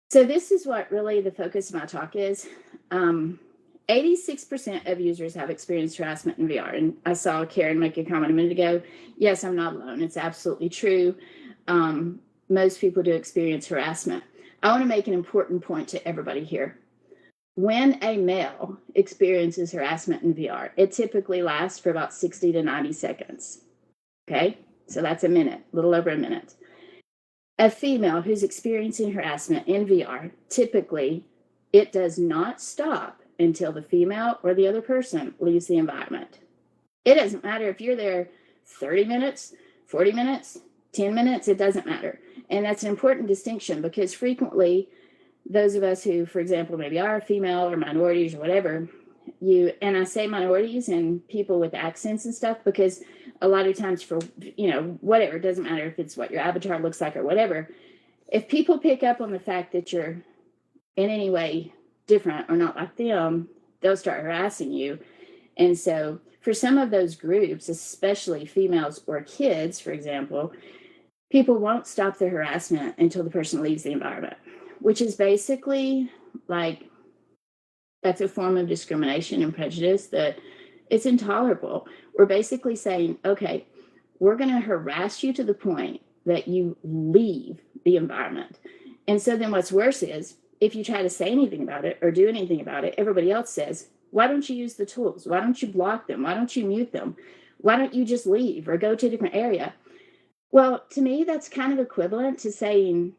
So this is what really the focus of my talk is. 86% of users have experienced harassment in VR. And I saw Karen make a comment a minute ago. Yes, I'm not alone. It's absolutely true. Most people do experience harassment. I want to make an important point to everybody here. When a male experiences harassment in VR, it typically lasts for about 60 to 90 seconds. Okay, so that's a minute, a little over a minute. A female who's experiencing harassment in VR, typically it does not stop until the female or the other person leaves the environment. It doesn't matter if you're there 30 minutes, 40 minutes, 10 minutes, it doesn't matter. And that's an important distinction because frequently those of us who, for example, maybe are female or minorities or whatever, and I say minorities and people with accents and stuff because a lot of times for, whatever, it doesn't matter if it's what your avatar looks like or whatever. If people pick up on the fact that you're in any way different or not like them, they'll start harassing you. And so for some of those groups, especially females or kids, for example, people won't stop their harassment until the person leaves the environment, which is basically like, that's a form of discrimination and prejudice that it's intolerable. We're basically saying, okay, we're going to harass you to the point that you leave the environment. And so then what's worse is if you try to say anything about it or do anything about it, everybody else says, why don't you use the tools? Why don't you block them? Why don't you mute them? Why don't you just leave or go to a different area? Well, to me, that's kind of equivalent to saying,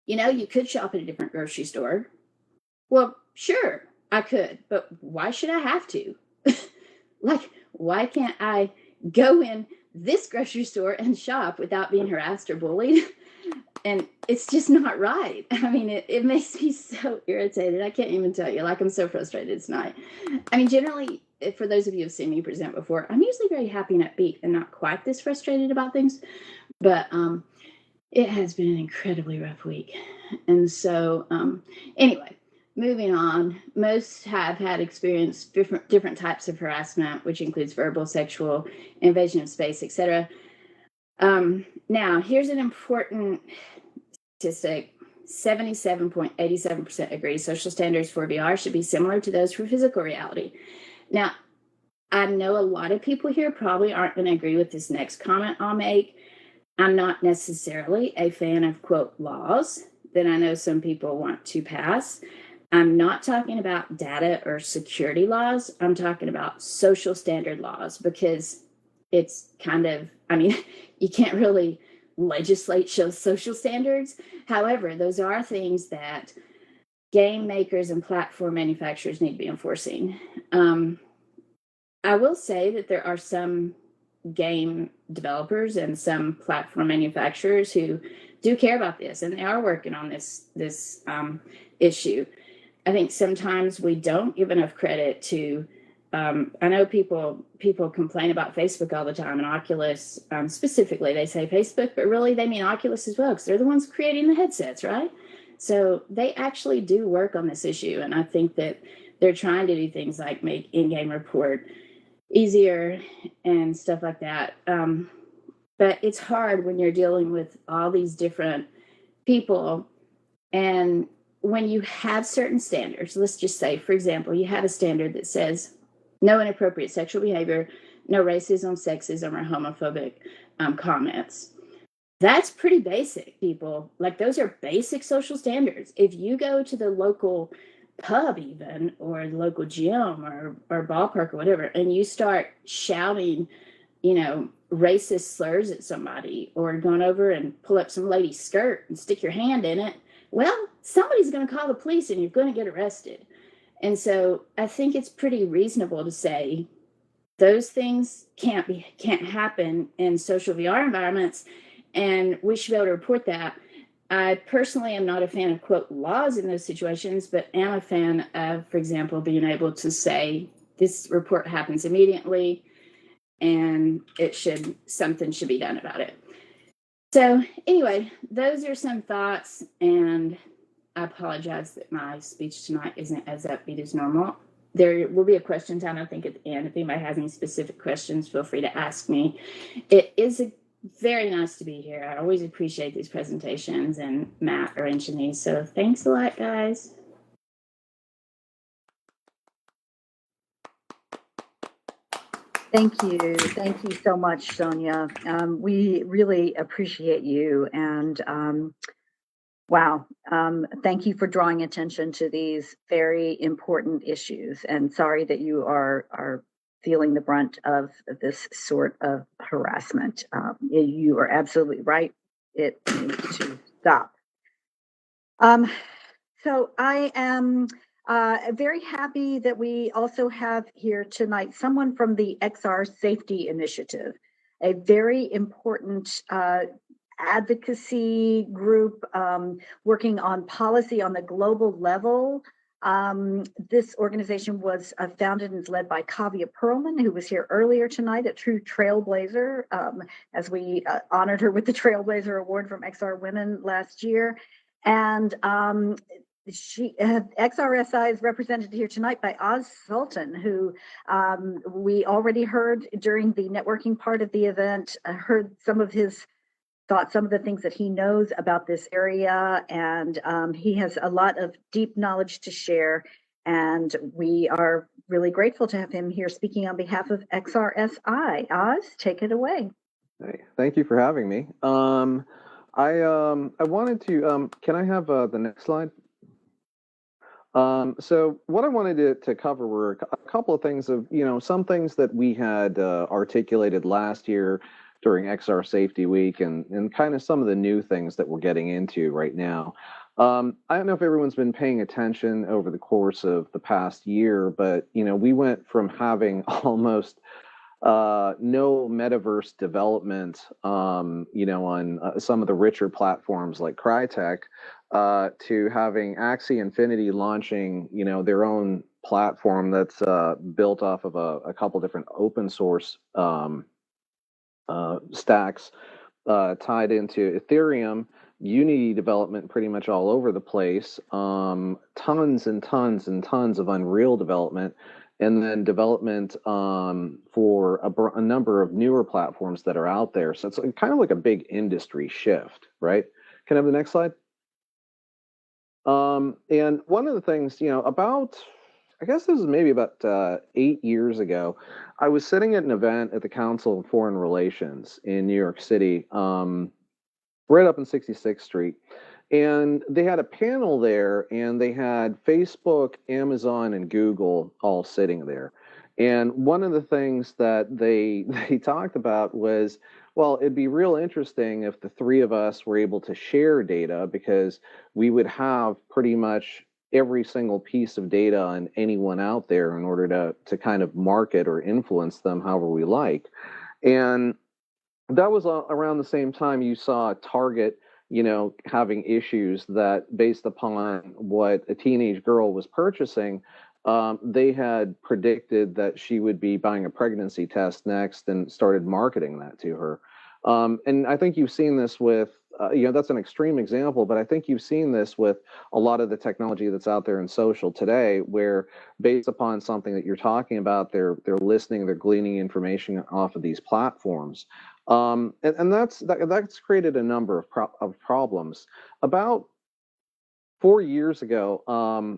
you could shop at a different grocery store. Well, sure, I could, but why should I have to? Like, why can't I go in this grocery store and shop without being harassed or bullied? And it's just not right. I mean, it makes me so irritated. I can't even tell you, like, I'm so frustrated tonight. I mean, generally, for those of you who've seen me present before, I'm usually very happy and upbeat and not quite this frustrated about things. But it has been an incredibly rough week. And so anyway, moving on, most have had experienced different types of harassment, which includes verbal, sexual, invasion of space, etc. Now, here's an important statistic. 77.87% agree social standards for VR should be similar to those for physical reality. Now, I know a lot of people here probably aren't going to agree with this next comment I'll make. I'm not necessarily a fan of, quote, laws that I know some people want to pass. I'm not talking about data or security laws. I'm talking about social standard laws because it's kind of, you can't really legislate social standards. However, those are things that game makers and platform manufacturers need to be enforcing. I will say that there are some game developers and some platform manufacturers who do care about this, and they are working on this issue. I think sometimes we don't give enough credit to. I know people complain about Facebook all the time, and Oculus specifically. They say Facebook, but really they mean Oculus as well, because they're the ones creating the headsets, right? So they actually do work on this issue, and I think that they're trying to do things like make in-game report easier and stuff like that. But it's hard when you're dealing with all these different people. And when you have certain standards, let's just say, for example, you have a standard that says no inappropriate sexual behavior, no racism, sexism, or homophobic comments. That's pretty basic, people. Like, those are basic social standards. If you go to the local pub even, or the local gym or ballpark or whatever, and you start shouting, racist slurs at somebody, or going over and pull up some lady's skirt and stick your hand in it, well, somebody's going to call the police and you're going to get arrested. And so I think it's pretty reasonable to say those things can't happen in social VR environments, and we should be able to report that. I personally am not a fan of, quote, laws in those situations, but am a fan of, for example, being able to say this report happens immediately and something should be done about it. So anyway, those are some thoughts, and I apologize that my speech tonight isn't as upbeat as normal. there will be a question time, I think, at the end. If anybody has any specific questions, feel free to ask me. It is very nice to be here. I always appreciate these presentations, and Matt arranging these. So thanks a lot, guys. Thank you. Thank you so much, Sonia. We really appreciate you. And wow, thank you for drawing attention to these very important issues. And sorry that you are feeling the brunt of this sort of harassment. You are absolutely right. It needs to stop. So I am very happy that we also have here tonight someone from the XR Safety Initiative, a very important advocacy group working on policy on the global level. This organization was founded and led by Kavya Perlman, who was here earlier tonight, a true trailblazer, as we honored her with the Trailblazer Award from XR Women last year. And XRSI is represented here tonight by Oz Sultan, who we already heard during the networking part of the event, heard some of his thoughts, some of the things that he knows about this area, and he has a lot of deep knowledge to share, and we are really grateful to have him here speaking on behalf of XRSI. Oz, take it away. Hey, thank you for having me. I wanted to, can I have the next slide? So what I wanted to cover were a couple of things of, some things that we had articulated last year during XR Safety Week, and kind of some of the new things that we're getting into right now. I don't know if everyone's been paying attention over the course of the past year, but, we went from having almost no metaverse development, on some of the richer platforms like Crytek, to having Axie Infinity launching, their own platform that's built off of a couple different open source stacks tied into Ethereum, Unity development pretty much all over the place, tons and tons and tons of Unreal development, and then development for a number of newer platforms that are out there. So it's kind of like a big industry shift, right? Can I have the next slide? And one of the things, about, I guess this is maybe about 8 years ago, I was sitting at an event at the Council of Foreign Relations in New York City, right up in 66th Street. And they had a panel there, and they had Facebook, Amazon, and Google all sitting there. And one of the things that they talked about was, well, it'd be real interesting if the three of us were able to share data, because we would have pretty much every single piece of data on anyone out there in order to kind of market or influence them however we like. And that was around the same time you saw Target, having issues that, based upon what a teenage girl was purchasing, they had predicted that she would be buying a pregnancy test next and started marketing that to her. And I think you've seen this with, that's an extreme example, but I think you've seen this with a lot of the technology that's out there in social today, where based upon something that you're talking about, they're listening, they're gleaning information off of these platforms. And that's created a number of problems. About 4 years ago,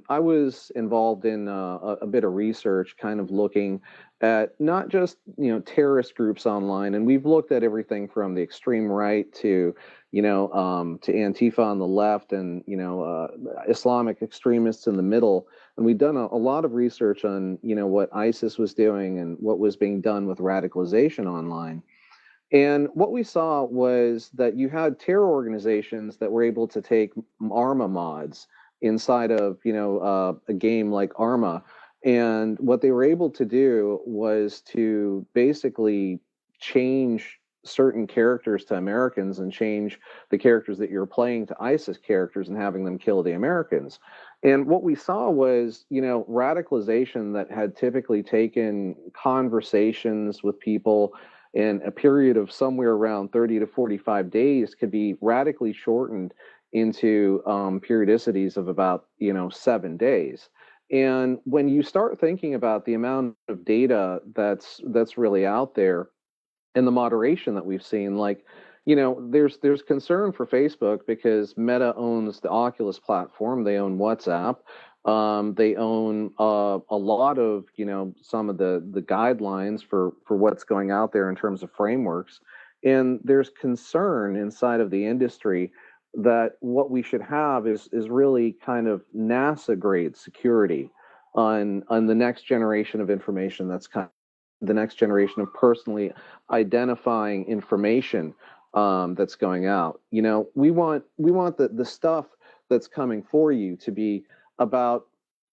I was involved in a bit of research, kind of looking at not just terrorist groups online, and we've looked at everything from the extreme right to to Antifa on the left, and Islamic extremists in the middle. And we've done a lot of research on what ISIS was doing and what was being done with radicalization online. And what we saw was that you had terror organizations that were able to take Arma mods inside of, a game like Arma. And what they were able to do was to basically change certain characters to Americans and change the characters that you're playing to ISIS characters and having them kill the Americans. And what we saw was, radicalization that had typically taken conversations with people in a period of somewhere around 30 to 45 days could be radically shortened into periodicities of about 7 days. And when you start thinking about the amount of data that's really out there and the moderation that we've seen, like, there's concern for Facebook because Meta owns the Oculus platform, they own WhatsApp, they own a lot of some of the guidelines for what's going out there in terms of frameworks, and there's concern inside of the industry that what we should have is really kind of NASA grade security on the next generation of information, that's kind of the next generation of personally identifying information that's going out. We want the stuff that's coming for you to be about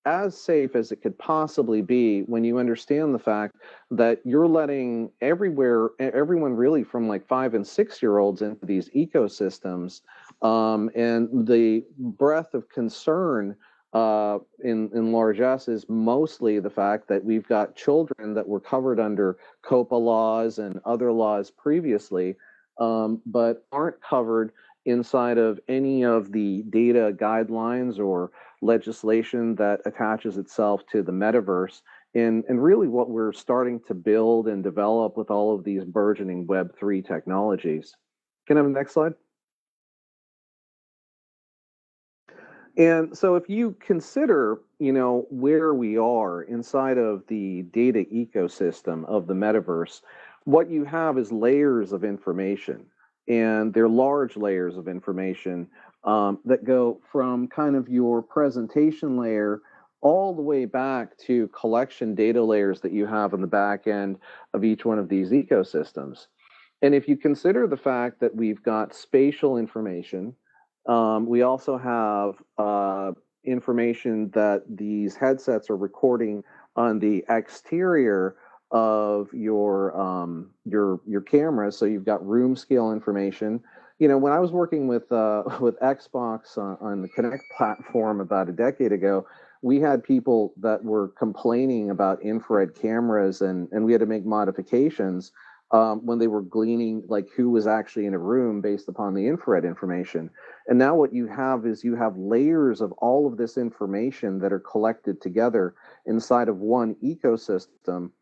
as safe as it could possibly be when you understand the fact that you're letting everyone really from like 5 and 6 year olds into these ecosystems, and the breadth of concern in large S is mostly the fact that we've got children that were covered under COPA laws and other laws previously, but aren't covered inside of any of the data guidelines or legislation that attaches itself to the metaverse. And really what we're starting to build and develop with all of these burgeoning Web3 technologies. Can I have the next slide? And so if you consider, where we are inside of the data ecosystem of the metaverse, what you have is layers of information, and they're large layers of information that go from kind of your presentation layer all the way back to collection data layers that you have on the back end of each one of these ecosystems. And if you consider the fact that we've got spatial information, we also have information that these headsets are recording on the exterior of your camera. So you've got room scale information. When I was working with Xbox on the Kinect platform about a decade ago, we had people that were complaining about infrared cameras, and we had to make modifications when they were gleaning like who was actually in a room based upon the infrared information. And now what you have is you have layers of all of this information that are collected together inside of one ecosystem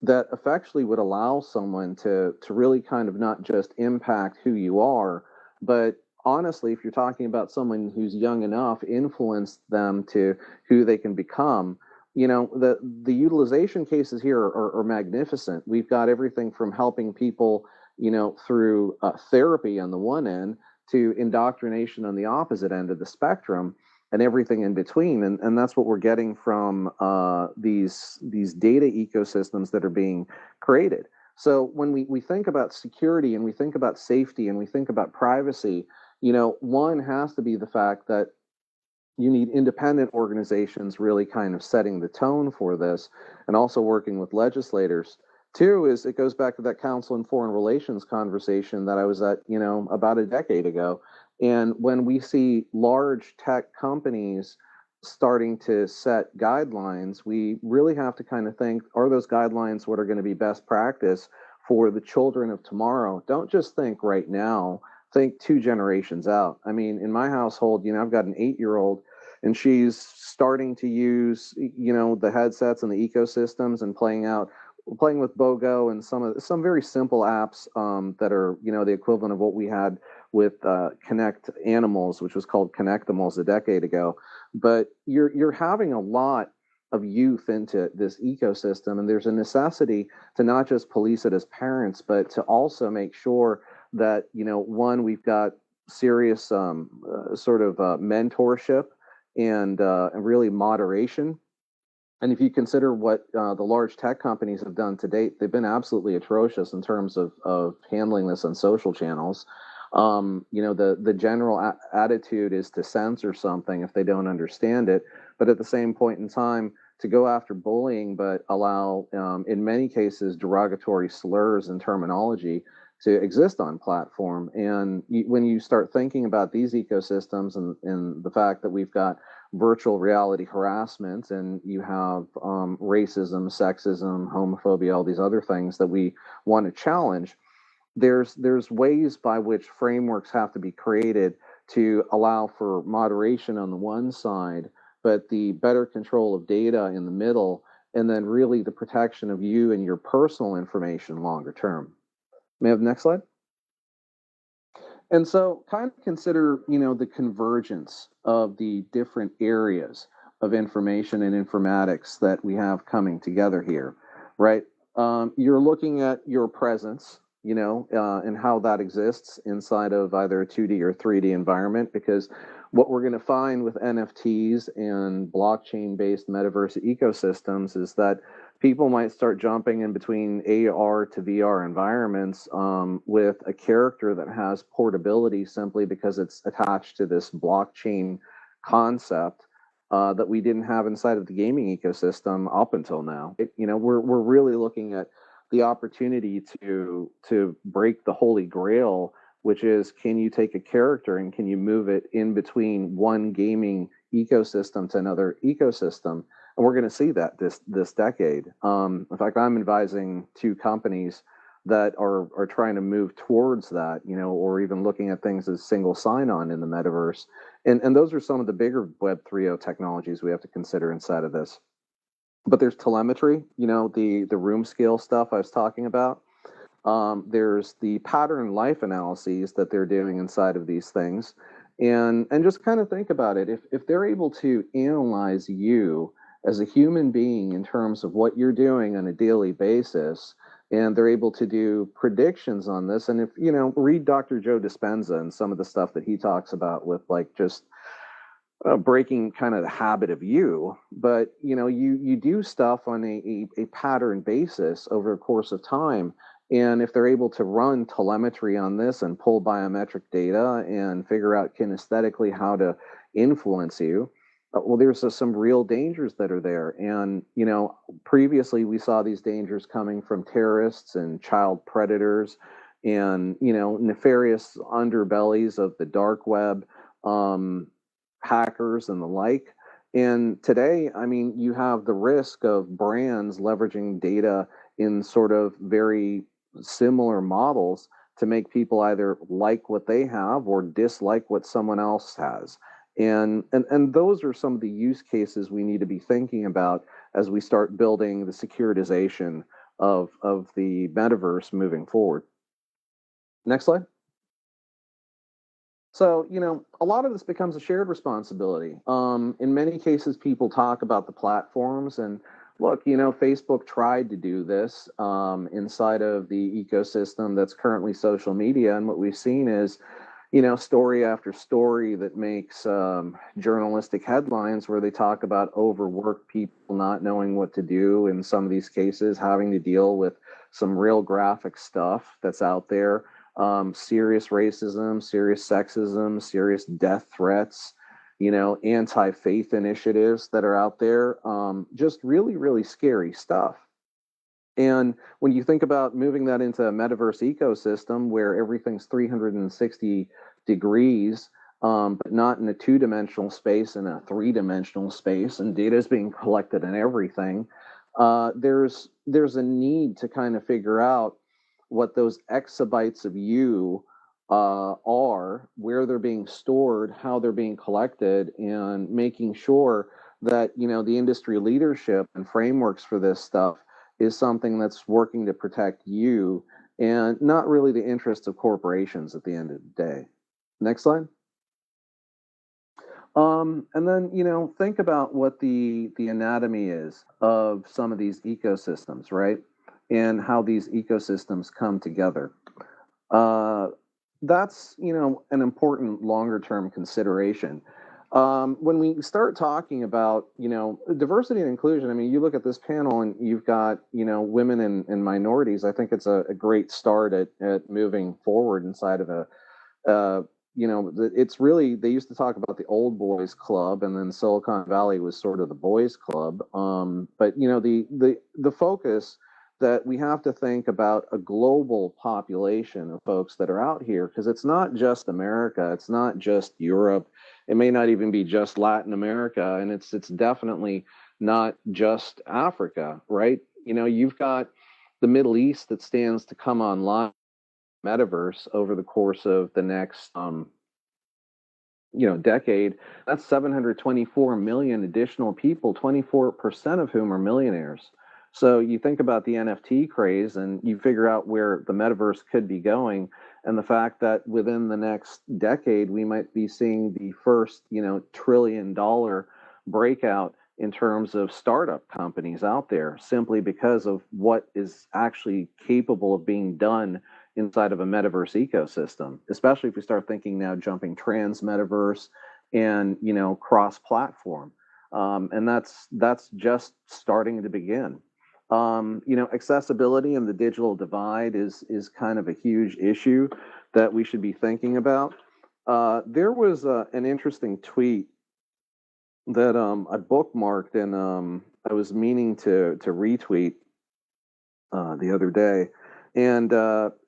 that effectively would allow someone to really kind of not just impact who you are, but honestly, if you're talking about someone who's young enough, influence them to who they can become. The utilization cases here are magnificent. We've got everything from helping people, through therapy on the one end to indoctrination on the opposite end of the spectrum, and everything in between. And that's what we're getting from these data ecosystems that are being created. So when we think about security and we think about safety and we think about privacy, one has to be the fact that you need independent organizations really kind of setting the tone for this and also working with legislators. Two is it goes back to that Council on Foreign Relations conversation that I was at, about a decade ago. And when we see large tech companies starting to set guidelines, we really have to kind of think, are those guidelines what are going to be best practice for the children of tomorrow? Don't just think right now, think 2 generations out. I mean, in my household, I've got an 8-year-old, and she's starting to use, the headsets and the ecosystems and playing with BOGO and some very simple apps that are, the equivalent of what we had with Connect Animals, which was called Connectimals a decade ago. But you're having a lot of youth into this ecosystem, and there's a necessity to not just police it as parents, but to also make sure that, one, we've got serious sort of mentorship and really moderation. And if you consider what the large tech companies have done to date, they've been absolutely atrocious in terms of handling this on social channels. The general attitude is to censor something if they don't understand it, but at the same point in time, to go after bullying, but allow, in many cases, derogatory slurs and terminology to exist on platform. And when you start thinking about these ecosystems and the fact that we've got virtual reality harassment, and you have racism, sexism, homophobia, all these other things that we want to challenge, there's ways by which frameworks have to be created to allow for moderation on the one side, but the better control of data in the middle, and then really the protection of you and your personal information longer term. May I have the next slide? And so kind of consider, the convergence of the different areas of information and informatics that we have coming together here, right? You're looking at your presence, and how that exists inside of either a 2D or 3D environment, because what we're going to find with NFTs and blockchain-based metaverse ecosystems is that people might start jumping in between AR to VR environments with a character that has portability simply because it's attached to this blockchain concept that we didn't have inside of the gaming ecosystem up until now. We're really looking at the opportunity to break the holy grail, which is, can you take a character and can you move it in between one gaming ecosystem to another ecosystem? And we're going to see that this decade. In fact, I'm advising 2 companies that are trying to move towards that, or even looking at things as single sign-on in the metaverse. And those are some of the bigger Web 3.0 technologies we have to consider inside of this. But there's telemetry, the room scale stuff I was talking about. There's the pattern life analyses that they're doing inside of these things. And just kind of think about it. If they're able to analyze you as a human being in terms of what you're doing on a daily basis, and they're able to do predictions on this, and if read Dr. Joe Dispenza and some of the stuff that he talks about with just breaking kind of the habit of you, but you do stuff on a pattern basis over a course of time. And if they're able to run telemetry on this and pull biometric data and figure out kinesthetically how to influence you, well, there's some real dangers that are there. And, previously we saw these dangers coming from terrorists and child predators and, nefarious underbellies of the dark web, hackers and the like. And today, you have the risk of brands leveraging data in sort of very similar models to make people either like what they have or dislike what someone else has. And those are some of the use cases we need to be thinking about as we start building the securitization of the metaverse moving forward. Next slide. So, a lot of this becomes a shared responsibility. In many cases, people talk about the platforms, and look, Facebook tried to do this inside of the ecosystem that's currently social media. And what we've seen is, story after story that makes journalistic headlines where they talk about overworked people not knowing what to do, in some of these cases, having to deal with some real graphic stuff that's out there. Serious racism, serious sexism, serious death threats, anti-faith initiatives that are out there. Just really, really scary stuff. And when you think about moving that into a metaverse ecosystem where everything's 360 degrees, but not in a 2-dimensional space, in a 3-dimensional space, and data is being collected in everything, there's a need to kind of figure out what those exabytes of you are, where they're being stored, how they're being collected, and making sure that the industry leadership and frameworks for this stuff is something that's working to protect you and not really the interests of corporations at the end of the day. Next slide. And then think about what the anatomy is of some of these ecosystems, right? And how these ecosystems come together. That's an important longer term consideration. When we start talking about diversity and inclusion, you look at this panel and you've got women and minorities. I think it's a great start at moving forward inside of it's really, they used to talk about the old boys club, and then Silicon Valley was sort of the boys club. But the focus that we have to think about a global population of folks that are out here, because it's not just America, it's not just Europe, it may not even be just Latin America, and it's definitely not just Africa, right? You've got the Middle East that stands to come online metaverse over the course of the next decade, that's 724 million additional people, 24% of whom are millionaires. So you think about the NFT craze and you figure out where the metaverse could be going, and the fact that within the next decade we might be seeing the first, trillion-dollar breakout in terms of startup companies out there, simply because of what is actually capable of being done inside of a metaverse ecosystem, especially if we start thinking now jumping trans metaverse and cross platform, and that's just starting to begin. Accessibility and the digital divide is kind of a huge issue that we should be thinking about. There was an interesting tweet that I bookmarked, and I was meaning to retweet the other day, and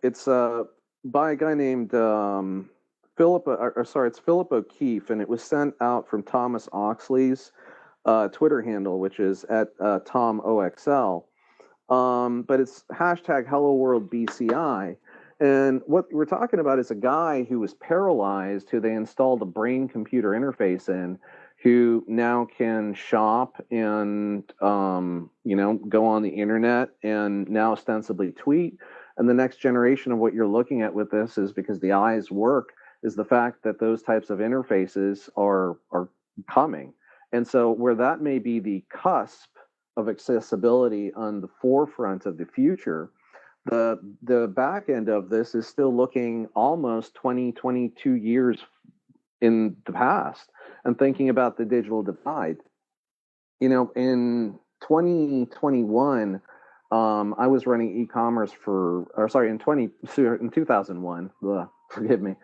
it's by a guy named it's Philip O'Keefe, and it was sent out from Thomas Oxley's Twitter handle, which is at TomOXL. But it's hashtag Hello World BCI. And what we're talking about is a guy who was paralyzed, who they installed a brain computer interface in, who now can shop and, go on the internet and now ostensibly tweet. And the next generation of what you're looking at with this is, because the eyes work, is the fact that those types of interfaces are coming. And so where that may be the cusp of accessibility on the forefront of the future, the back end of this is still looking almost 22 years in the past, and thinking about the digital divide. In 2021, I was running e-commerce in 2001, forgive me.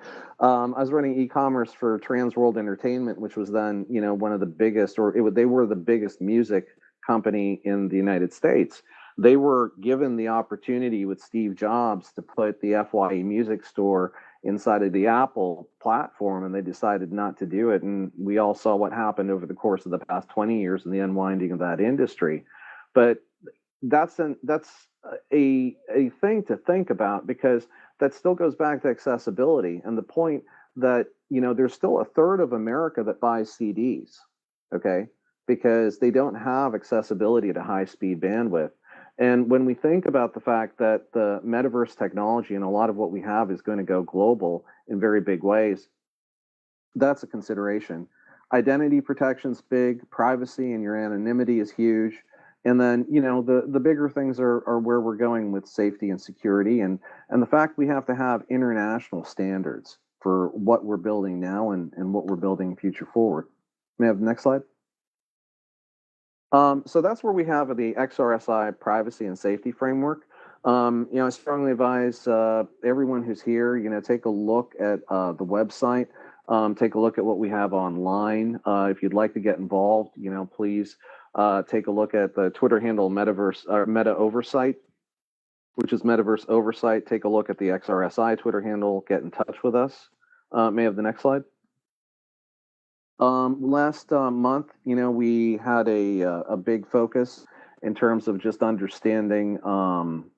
I was running e-commerce for Trans World Entertainment, which was then, one of the biggest, they were the biggest music company in the United States. They were given the opportunity with Steve Jobs to put the FYE Music Store inside of the Apple platform, and they decided not to do it. And we all saw what happened over the course of the past 20 years in the unwinding of that industry. But that's a thing to think about, because that still goes back to accessibility and the point that, there's still a third of America that buys CDs, okay, because they don't have accessibility to high speed bandwidth. And when we think about the fact that the metaverse technology and a lot of what we have is going to go global in very big ways, that's a consideration. Identity protection's big, privacy and your anonymity is huge. And then, the bigger things are where we're going with safety and security, and the fact we have to have international standards for what we're building now and what we're building future forward. May I have the next slide? So that's where we have the XRSI privacy and safety framework. I strongly advise everyone who's here, take a look at the website, take a look at what we have online. If you'd like to get involved, please take a look at the Twitter handle Meta Oversight, which is Metaverse Oversight. Take a look at the XRSI Twitter handle. Get in touch with us. May I have the next slide? Last month, we had a big focus in terms of just understanding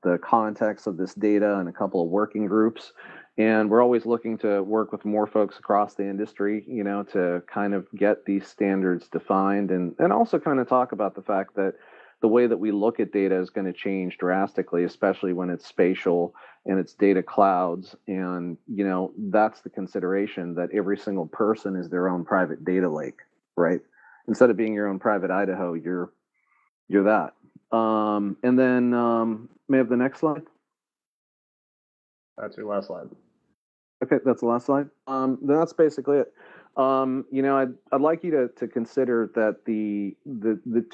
the context of this data and a couple of working groups. And we're always looking to work with more folks across the industry, to kind of get these standards defined, and also kind of talk about the fact that the way that we look at data is going to change drastically, especially when it's spatial and it's data clouds. And, that's the consideration, that every single person is their own private data lake, right? Instead of being your own private Idaho, you're that. And then may I have the next slide? That's your last slide. Okay, that's the last slide. That's basically it. I'd like you to consider that the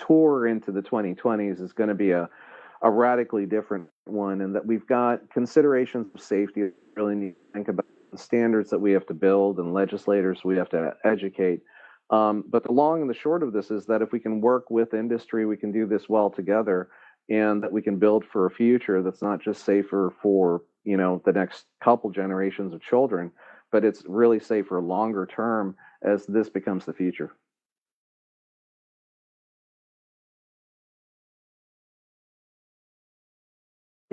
tour into the 2020s is going to be a radically different one, and that we've got considerations of safety that we really need to think about, the standards that we have to build, and legislators we have to educate. But the long and the short of this is that if we can work with industry, we can do this well together, and that we can build for a future that's not just safer for the next couple generations of children, but it's really safer longer term as this becomes the future.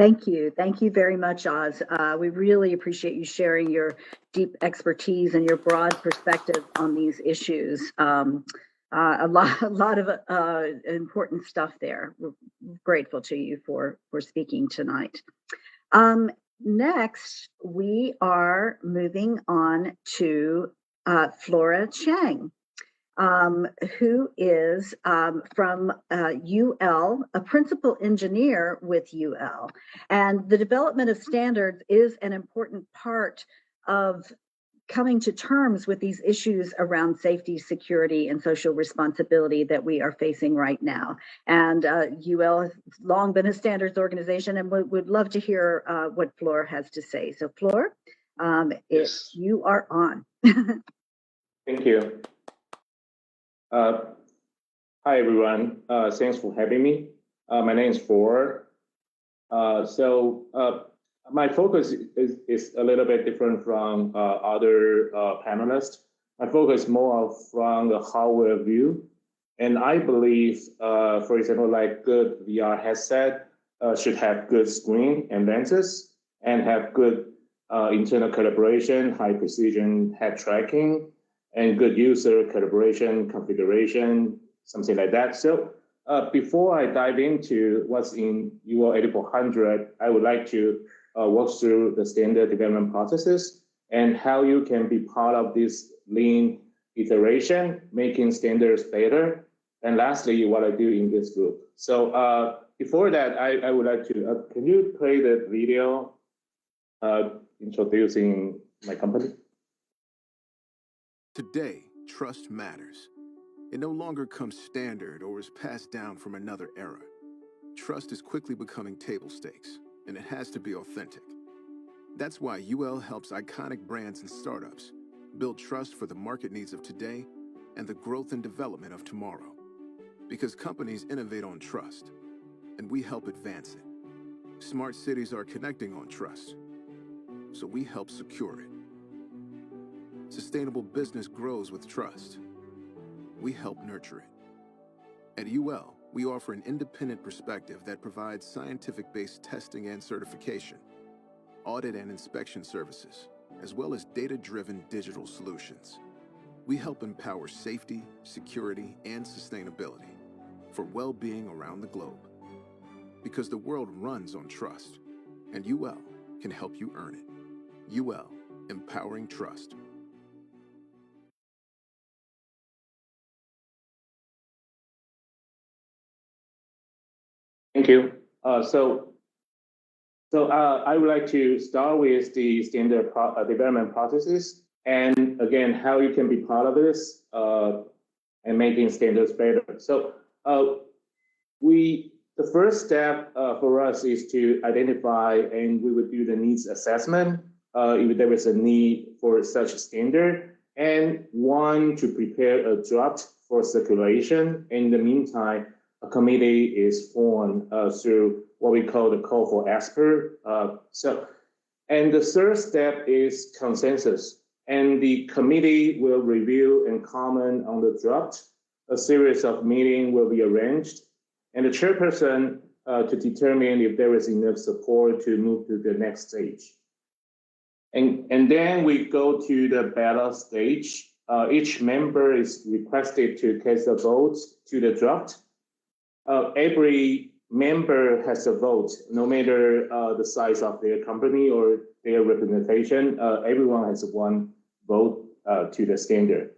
Thank you. Thank you very much, Oz. We really appreciate you sharing your deep expertise and your broad perspective on these issues. A lot of important stuff there. We're grateful to you for speaking tonight. Next, we are moving on to Flora Chang, who is from UL, a principal engineer with UL. And the development of standards is an important part of coming to terms with these issues around safety, security, and social responsibility that we are facing right now. And UL has long been a standards organization, and would love to hear what Flora has to say. So Flora, Yes. you are on. Thank you. Hi, everyone. Thanks for having me. My name is Flora. My focus is a little bit different from other panelists. My focus more from the hardware view. And I believe, for example, like good VR headset should have good screen and lenses and have good internal calibration, high precision head tracking, and good user calibration, configuration, something like that. So before I dive into what's in UL 8400, I would like to walk through the standard development processes and how you can be part of this lean iteration, making standards better. And lastly, what I do in this group. So before that, I would like to, can you play the video introducing my company? Today, trust matters. It no longer comes standard or is passed down from another era. Trust is quickly becoming table stakes, and it has to be authentic. That's why UL helps iconic brands and startups build trust for the market needs of today and the growth and development of tomorrow. Because companies innovate on trust, and we help advance it. Smart cities are connecting on trust, so we help secure it. Sustainable business grows with trust. We help nurture it. At UL, we offer an independent perspective that provides scientific-based testing and certification, audit and inspection services, as well as data-driven digital solutions. We help empower safety, security, and sustainability for well-being around the globe. Because the world runs on trust, and UL can help you earn it. UL, empowering trust. Thank you. So I would like to start with the standard development processes, and again, how you can be part of this and making standards better. So the first step for us is to identify, and we would do the needs assessment if there is a need for such a standard, and one to prepare a draft for circulation. In the meantime, a committee is formed through what we call the call for expert. And the third step is consensus. And the committee will review and comment on the draft. A series of meetings will be arranged. And the chairperson to determine if there is enough support to move to the next stage. And then we go to the ballot stage. Each member is requested to cast a vote to the draft. Every member has a vote, no matter the size of their company or their representation. Everyone has one vote to the standard.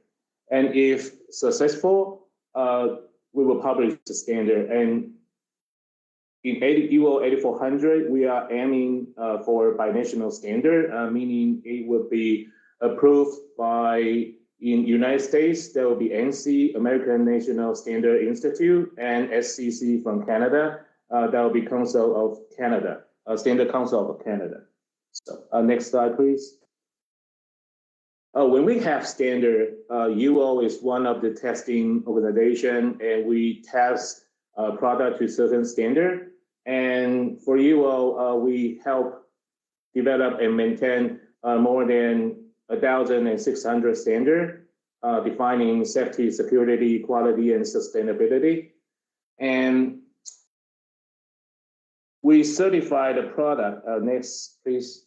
And if successful, we will publish the standard. And in UL 8400, we are aiming for binational standard, meaning it will be approved by, in United States, there will be ANSI, American National Standard Institute, and SCC from Canada. That will be Council of Canada, Standard Council of Canada. So next slide, please. When we have standard, UL is one of the testing organization, and we test product to certain standard. And for UL, we help develop and maintain more than 1,600 standard, defining safety, security, quality, and sustainability. And we certify the product. Next, please.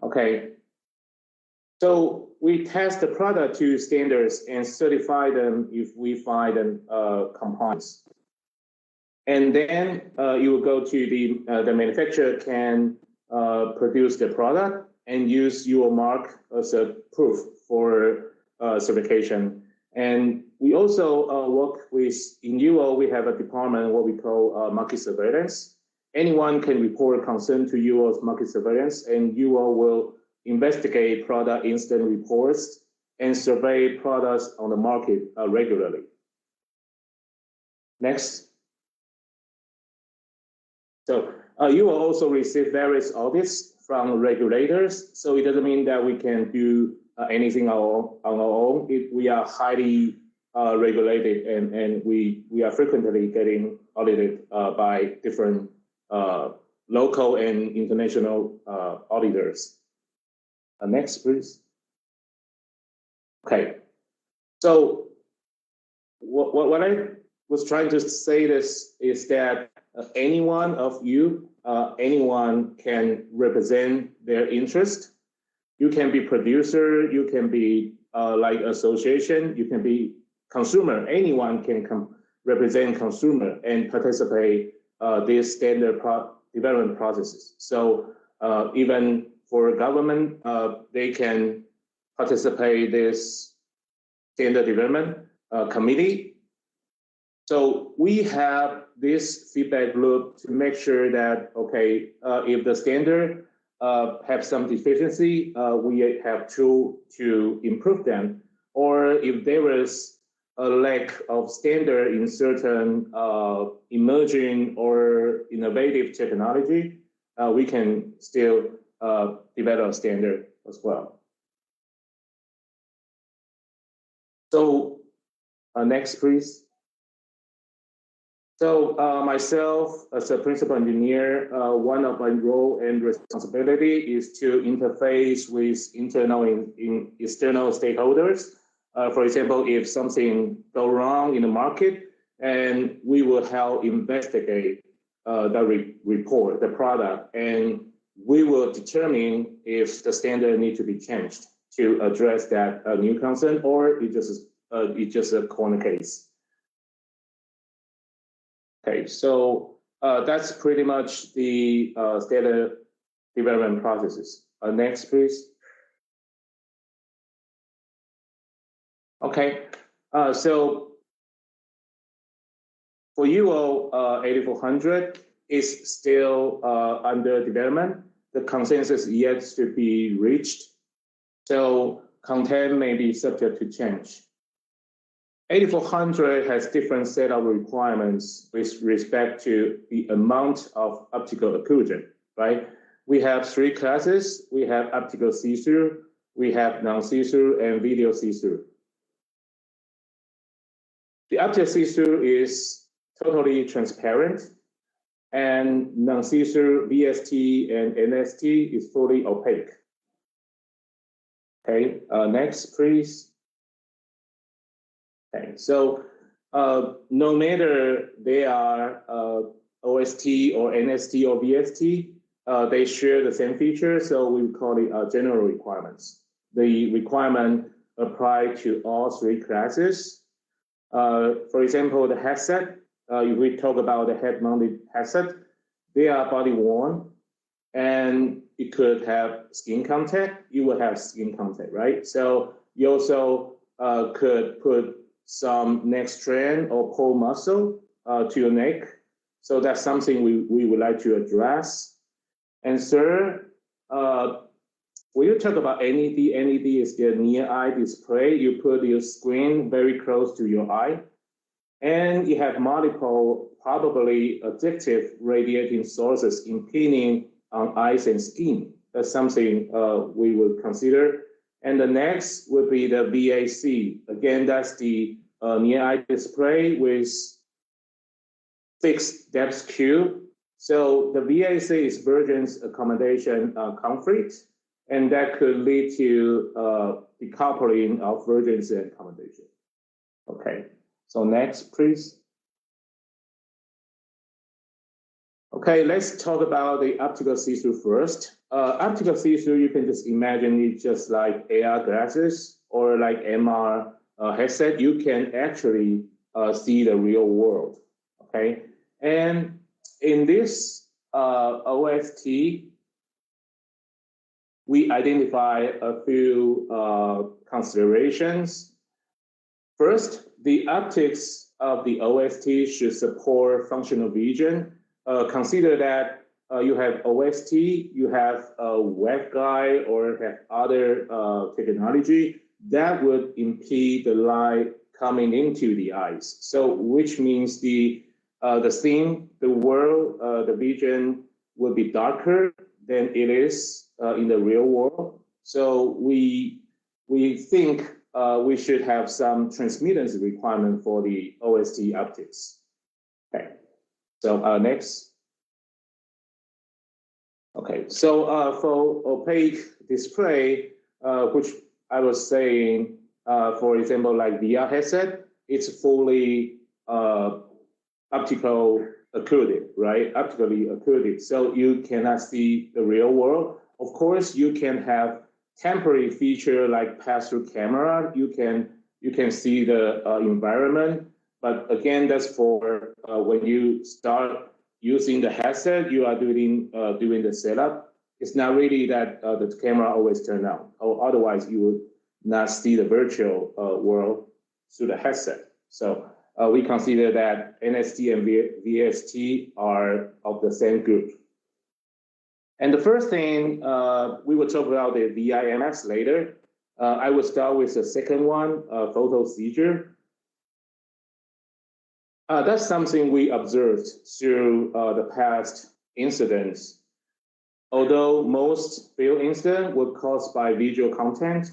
Okay. So we test the product to standards and certify them if we find them compliance. And then you will go to the manufacturer can produce the product and use your mark as a proof for certification. And we also work with, in UO, we have a department, what we call market surveillance. Anyone can report concern to UO's market surveillance, and UO will investigate product incident reports and survey products on the market regularly. Next. So you will also receive various audits from regulators. So it doesn't mean that we can do anything on our own. We are highly regulated, and we are frequently getting audited by different local and international auditors. Next, please. Okay. So what I was trying to say this is that anyone of you, anyone can represent their interest. You can be producer, you can be like association, you can be consumer. Anyone can represent consumer and participate these standard development processes. So even for government, they can participate this standard development committee. So we have this feedback loop to make sure that, okay, if the standard have some deficiency, we have tool to improve them. Or if there is a lack of standard in certain emerging or innovative technology, we can still develop a standard as well. So next, please. So myself, as a principal engineer, one of my role and responsibility is to interface with internal and external stakeholders. For example, if something go wrong in the market, and we will help investigate the report, the product, and we will determine if the standard need to be changed to address that new concern, or it's just a corner case. Okay, so that's pretty much the standard development processes. Next, please. Okay, so for UO 8400 is still under development. The consensus yet to be reached. So content may be subject to change. 8400 has different set of requirements with respect to the amount of optical occlusion, right? We have 3 classes. We have optical see-through, we have non-see-through, and video see-through. The optical see-through is totally transparent, and non-see-through VST and NST is fully opaque. Okay, next, please. Okay, so no matter they are OST or NST or VST, they share the same feature, so we call it general requirements. The requirement apply to all 3 classes. For example, the headset, if we talk about the head-mounted headset, they are body-worn, and it could have skin contact. You will have skin contact, right? So you also could put some neck strain or pull muscle to your neck. So that's something we would like to address. And third, when you talk about NED, NED is the near eye display. You put your screen very close to your eye, and you have multiple, probably addictive radiating sources impinging on eyes and skin. That's something we would consider. And the next would be the VAC. Again, that's the near eye display with fixed depth cube. So the VAC is vergence accommodation conflict, and that could lead to decoupling of vergence and accommodation. Okay, so next, please. Okay, let's talk about the optical see-through first. Optical see-through, you can just imagine it just like AR glasses or like MR headset. You can actually see the real world, okay? And in this OST, we identify a few considerations. First, the optics of the OST should support functional vision. Consider that you have OST, you have a waveguide, or have other technology that would impede the light coming into the eyes. So, which means the scene, the world, the vision will be darker than it is in the real world. So we think we should have some transmittance requirement for the OST optics. Okay, so next. Okay, so for opaque display, which I was saying, for example, like VR headset, it's fully optical occluded, right? Optically occluded, so you cannot see the real world. Of course, you can have temporary feature like pass-through camera. You can see the environment, but again, that's for when you start using the headset, you are doing the setup. It's not really that the camera always turn on, or otherwise you would not see the virtual world through the headset. So we consider that NST and VST are of the same group. And the first thing, we will talk about the VIMS later. I will start with the second one, photo seizure. That's something we observed through the past incidents. Although most field incidents were caused by visual content,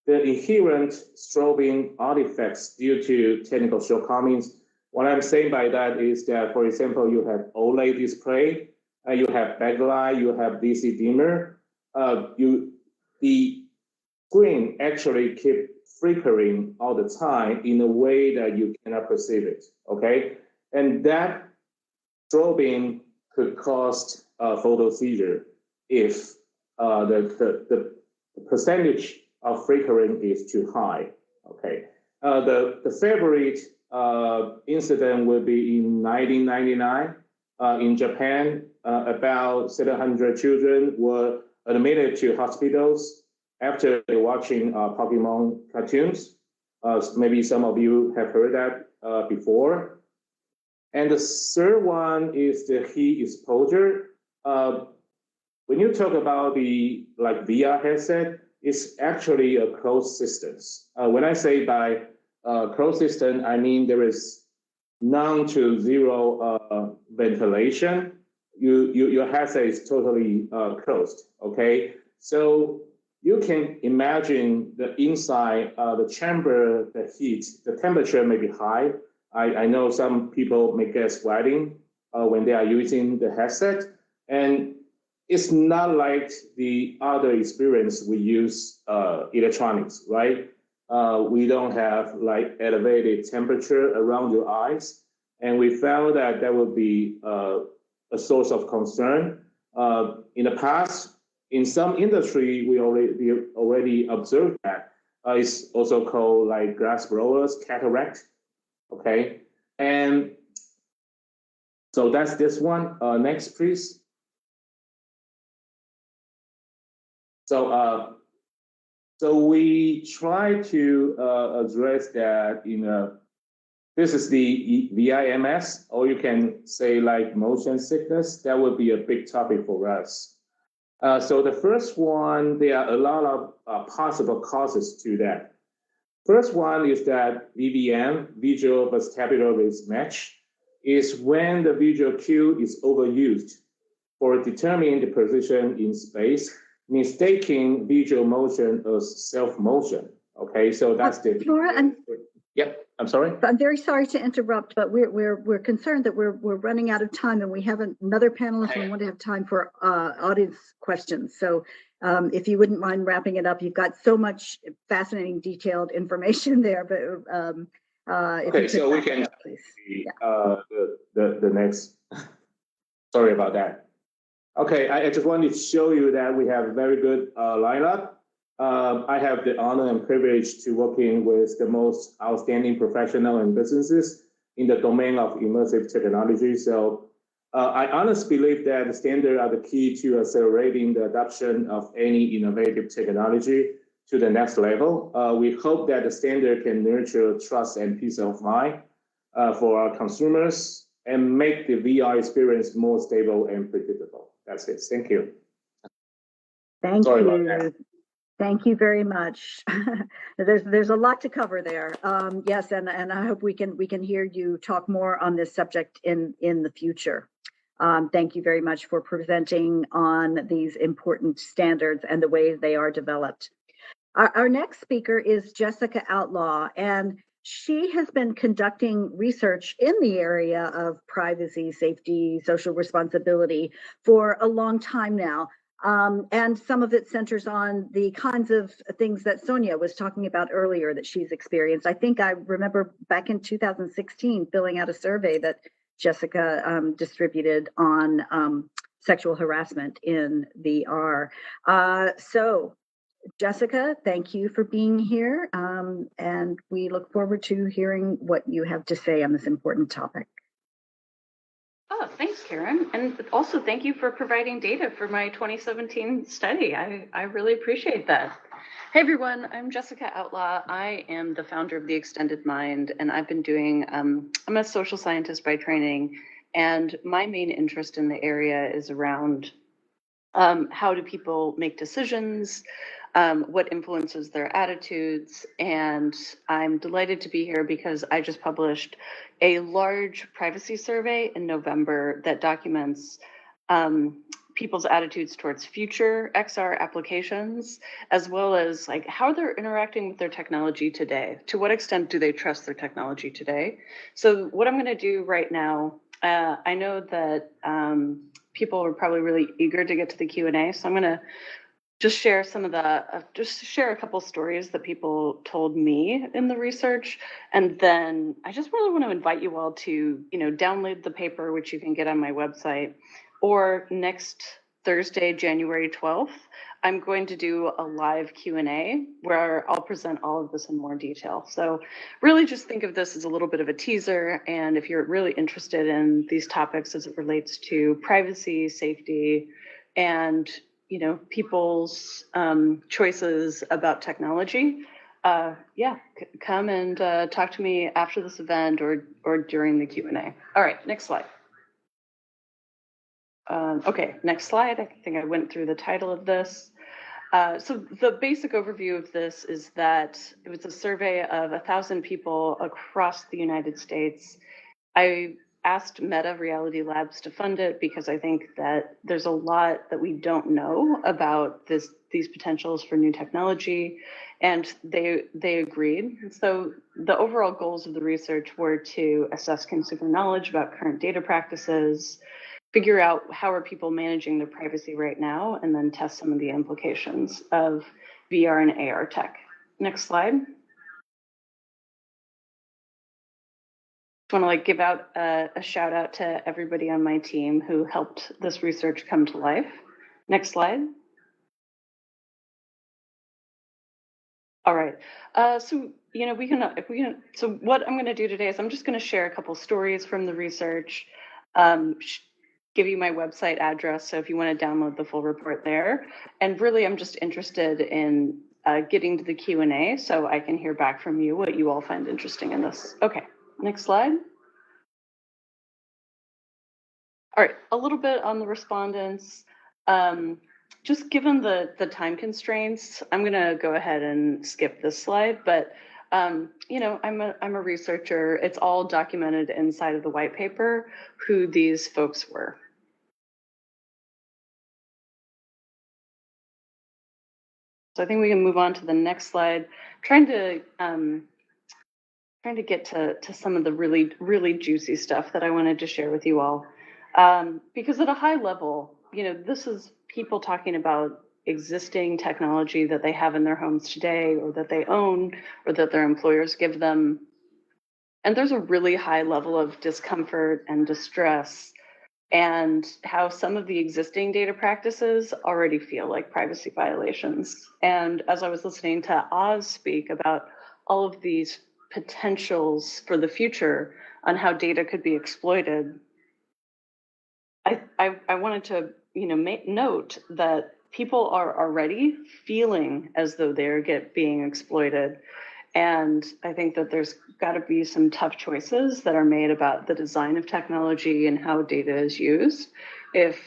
the inherent strobing artifacts due to technical shortcomings. What I'm saying by that is that, for example, you have OLED display, you have backlight, you have DC dimmer. The screen actually keep flickering all the time in a way that you cannot perceive it, okay? And that strobing could cause photo seizure if the percentage of flickering is too high, okay? The favorite incident will be in 1999 in Japan. About 700 children were admitted to hospitals after watching Pokemon cartoons. Maybe some of you have heard that before. And the third one is the heat exposure. When you talk about the VR headset, it's actually a closed system. When I say by closed system, I mean there is none to zero ventilation. Your headset is totally closed, okay? So you can imagine the inside, the chamber, the heat, the temperature may be high. I know some people may get sweating when they are using the headset, and it's not like the other experience we use electronics, right? We don't have like elevated temperature around your eyes, and we found that that would be a source of concern. In the past, in some industry, we already observed that. It's also called like glass blowers, cataract. Okay, and so that's this one. Next, please. So, so we try to address that in a. This is the VIMS, or you can say like motion sickness. That would be a big topic for us. So the first one, there are a lot of possible causes to that. First one is that VVM, visual vestibular mismatch, is when the visual cue is overused for determining the position in space, mistaking visual motion as self-motion. Okay, so that's the. Laura, Yep, I'm sorry. I'm very sorry to interrupt, but we're concerned that we're running out of time, and we have another panelist, and we want to have time for audience questions. So if you wouldn't mind wrapping it up, you've got so much fascinating, detailed information there. But okay, so we can up, the next. Sorry about that. Okay, I just wanted to show you that we have a very good lineup. I have the honor and privilege to working with the most outstanding professional and businesses in the domain of immersive technology. So I honestly believe that the standards are the key to accelerating the adoption of any innovative technology to the next level. We hope that the standard can nurture trust and peace of mind for our consumers and make the VR experience more stable and predictable. That's it. Thank you. Sorry about that. Thank you very much. There's a lot to cover there. Yes, and I hope we can hear you talk more on this subject in the future. Thank you very much for presenting on these important standards and the ways they are developed. Our next speaker is Jessica Outlaw, and she has been conducting research in the area of privacy, safety, social responsibility for a long time now. And some of it centers on the kinds of things that Sonia was talking about earlier that she's experienced. I think I remember back in 2016 filling out a survey that Jessica distributed on sexual harassment in VR. So Jessica, thank you for being here. And we look forward to hearing what you have to say on this important topic. Oh, thanks, Karen. And also thank you for providing data for my 2017 study. I really appreciate that. Hey, everyone, I'm Jessica Outlaw. I am the founder of The Extended Mind, and I've been doing, I'm a social scientist by training, and my main interest in the area is around how do people make decisions, what influences their attitudes, and I'm delighted to be here because I just published a large privacy survey in November that documents people's attitudes towards future XR applications, as well as like how they're interacting with their technology today. To what extent do they trust their technology today? So what I'm going to do right now, I know that people are probably really eager to get to the Q&A, so I'm going to just share some of the, just share a couple stories that people told me in the research. And then I just really want to invite you all to, download the paper, which you can get on my website, or next Thursday, January 12th, I'm going to do a live Q&A where I'll present all of this in more detail. So really just think of this as a little bit of a teaser. And if you're really interested in these topics as it relates to privacy, safety, and people's choices about technology, come and talk to me after this event or during the Q&A. All right, next slide. Okay, next slide. I think I went through the title of this. So the basic overview of this is that it was a survey of 1,000 people across the United States. I asked Meta Reality Labs to fund it because I think that there's a lot that we don't know about these potentials for new technology, and they agreed. So the overall goals of the research were to assess consumer knowledge about current data practices, figure out how are people managing their privacy right now, and then test some of the implications of VR and AR tech. Next slide. Just want to give out a shout out to everybody on my team who helped this research come to life. Next slide. All right. So so what I'm going to do today is I'm just going to share a couple stories from the research, give you my website address, so if you want to download the full report there. And really, I'm just interested in getting to the Q&A so I can hear back from you what you all find interesting in this. Okay, next slide. All right, a little bit on the respondents. Just given the time constraints, I'm going to go ahead and skip this slide, but I'm a researcher. It's all documented inside of the white paper who these folks were. So I think we can move on to the next slide. Trying to get to some of the really, really juicy stuff that I wanted to share with you all. Because at a high level, this is people talking about existing technology that they have in their homes today, or that they own, or that their employers give them. And there's a really high level of discomfort and distress and how some of the existing data practices already feel like privacy violations. And as I was listening to Oz speak about all of these potentials for the future on how data could be exploited, I wanted to, make note that people are already feeling as though they're being exploited. And I think that there's got to be some tough choices that are made about the design of technology and how data is used. If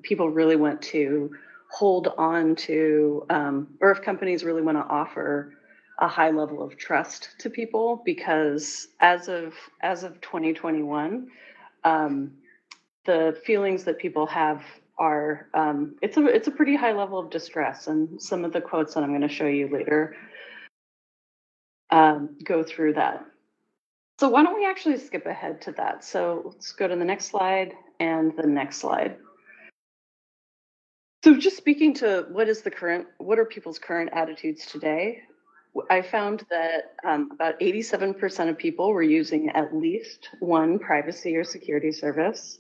people really want to hold on to, or if companies really want to offer a high level of trust to people, because as of 2021, the feelings that people have are it's a pretty high level of distress, and some of the quotes that I'm going to show you later go through that. So why don't we actually skip ahead to that? So let's go to the next slide and the next slide. So just speaking to what are people's current attitudes today, I found that about 87% of people were using at least one privacy or security service.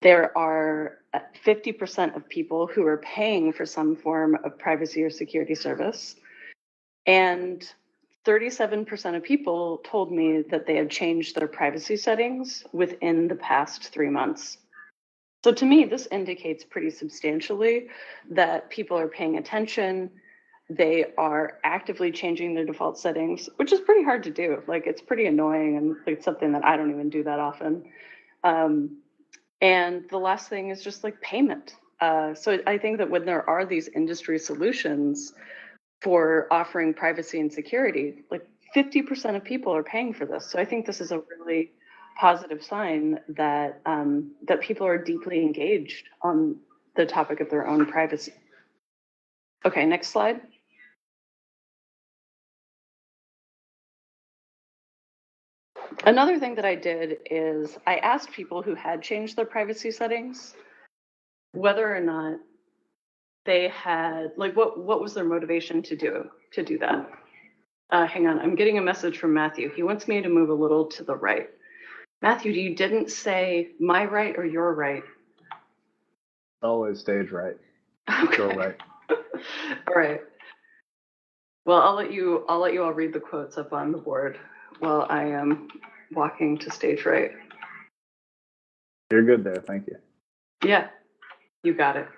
There are 50% of people who are paying for some form of privacy or security service. And 37% of people told me that they had changed their privacy settings within the past 3 months. So to me, this indicates pretty substantially that people are paying attention. They are actively changing their default settings, which is pretty hard to do. Like, it's pretty annoying, and it's something that I don't even do that often. And the last thing is just like payment. So I think that when there are these industry solutions for offering privacy and security, like 50% of people are paying for this. So I think this is a really positive sign that that people are deeply engaged on the topic of their own privacy. Okay, next slide. Another thing that I did is I asked people who had changed their privacy settings whether or not they had, like, what was their motivation to do that. Hang on, I'm getting a message from Matthew. He wants me to move a little to the right. Matthew, you didn't say my right or your right? Always stage right. Okay. Go right. All right. Well, I'll let you all read the quotes up on the board while I am walking to stage right. You're good there. Thank you. Yeah, you got it.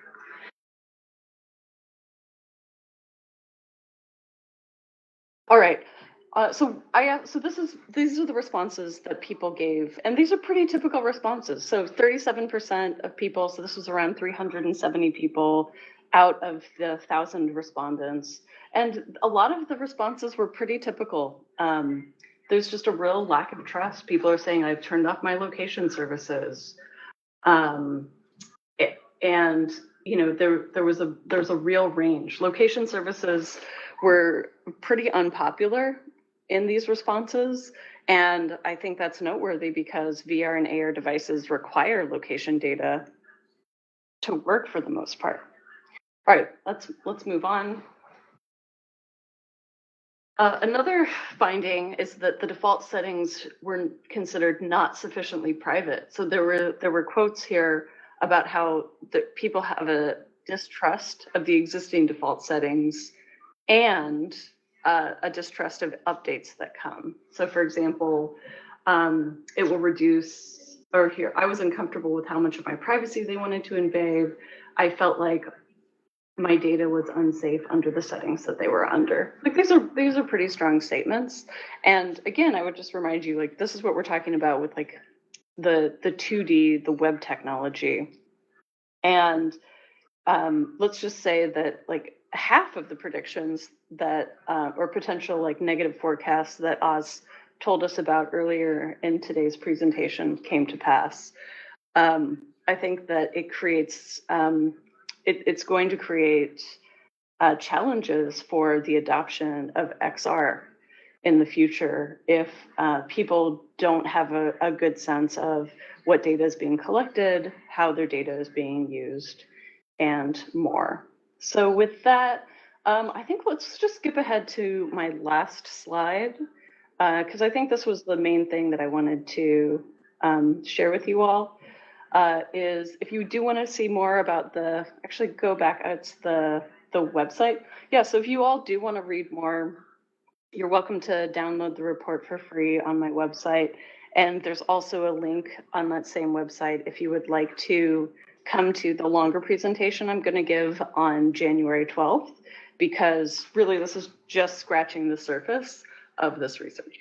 All right. So these are the responses that people gave, and these are pretty typical responses. So 37% of people, so this was around 370 people out of the 1,000 respondents, and a lot of the responses were pretty typical. There's just a real lack of trust. People are saying, I've turned off my location services. And there's a real range. Location services were pretty unpopular in these responses, and I think that's noteworthy because VR and AR devices require location data to work for the most part. All right, let's move on. Another finding is that the default settings were considered not sufficiently private. So there were quotes here about how people have a distrust of the existing default settings and a distrust of updates that come. So for example, it will reduce, or here, I was uncomfortable with how much of my privacy they wanted to invade. I felt like my data was unsafe under the settings that they were under. Like, these are pretty strong statements. And again, I would just remind you, like, this is what we're talking about with like the 2D, the web technology. And let's just say that like half of the predictions that or potential like negative forecasts that Oz told us about earlier in today's presentation came to pass. I think that it creates it's going to create challenges for the adoption of XR in the future if people don't have a good sense of what data is being collected, how their data is being used, and more. So with that, I think let's just skip ahead to my last slide, because I think this was the main thing that I wanted to share with you all. is if you do want to see more about actually go back, it's the website. Yeah, so if you all do want to read more, you're welcome to download the report for free on my website. And there's also a link on that same website if you would like to come to the longer presentation I'm going to give on January 12th, because really this is just scratching the surface of this research.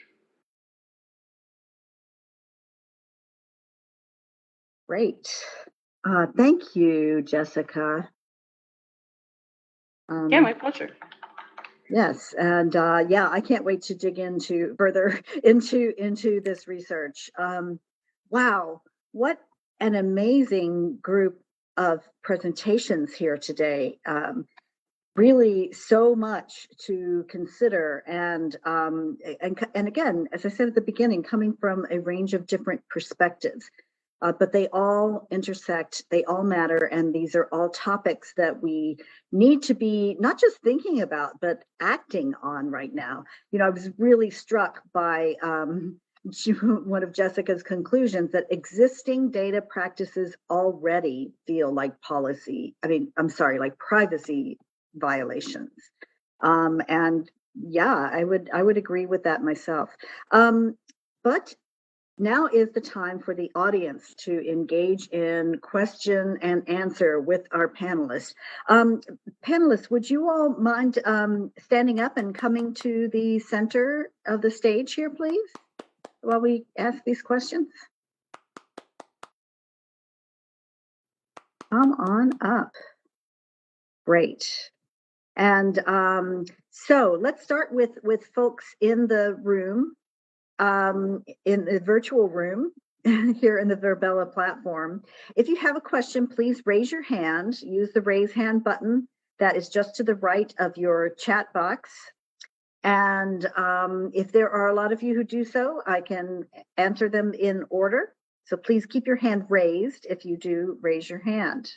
Great. Thank you, Jessica. Yeah, my pleasure. Yes, and yeah, I can't wait to dig into further into this research. Wow, what an amazing group of presentations here today. Really, so much to consider, and again, as I said at the beginning, coming from a range of different perspectives. But they all intersect, they all matter, and these are all topics that we need to be not just thinking about, but acting on right now. You know, I was really struck by one of Jessica's conclusions that existing data practices already feel like like privacy violations. And yeah, I would agree with that myself. But now is the time for the audience to engage in question and answer with our panelists. Panelists, would you all mind standing up and coming to the center of the stage here, please, while we ask these questions? Come on up. Great. And so let's start with folks in the room. In the virtual room here in the Virbela platform. If you have a question, please raise your hand. Use the raise hand button that is just to the right of your chat box. And if there are a lot of you who do so, I can answer them in order. So please keep your hand raised if you do raise your hand.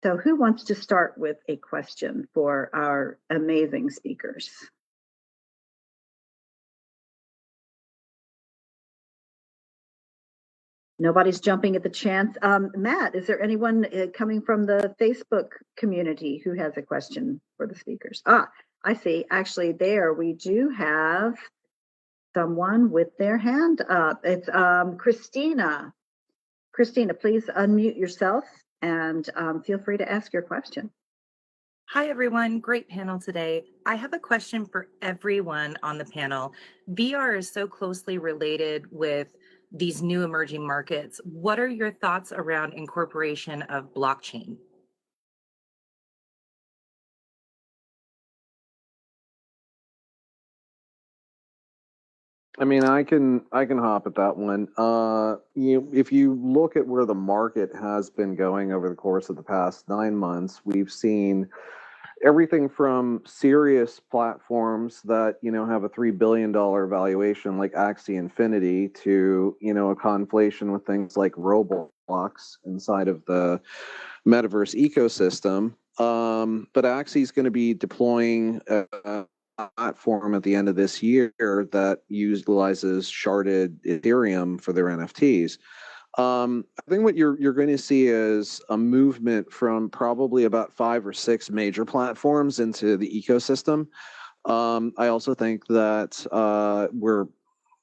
So who wants to start with a question for our amazing speakers? Nobody's jumping at the chance. Matt, is there anyone coming from the Facebook community who has a question for the speakers? I see. Actually, there we do have someone with their hand up. It's Christina. Christina, please unmute yourself and feel free to ask your question. Hi, everyone. Great panel today. I have a question for everyone on the panel. VR is so closely related with these new emerging markets. What are your thoughts around incorporation of blockchain? I mean, I can hop at that one. If you look at where the market has been going over the course of the past 9 months, we've seen everything from serious platforms that have a $3 billion valuation like Axie Infinity to a conflation with things like Roblox inside of the metaverse ecosystem. But Axie is going to be deploying a platform at the end of this year that utilizes sharded Ethereum for their NFTs. I think what you're going to see is a movement from probably about 5 or 6 major platforms into the ecosystem. I also think that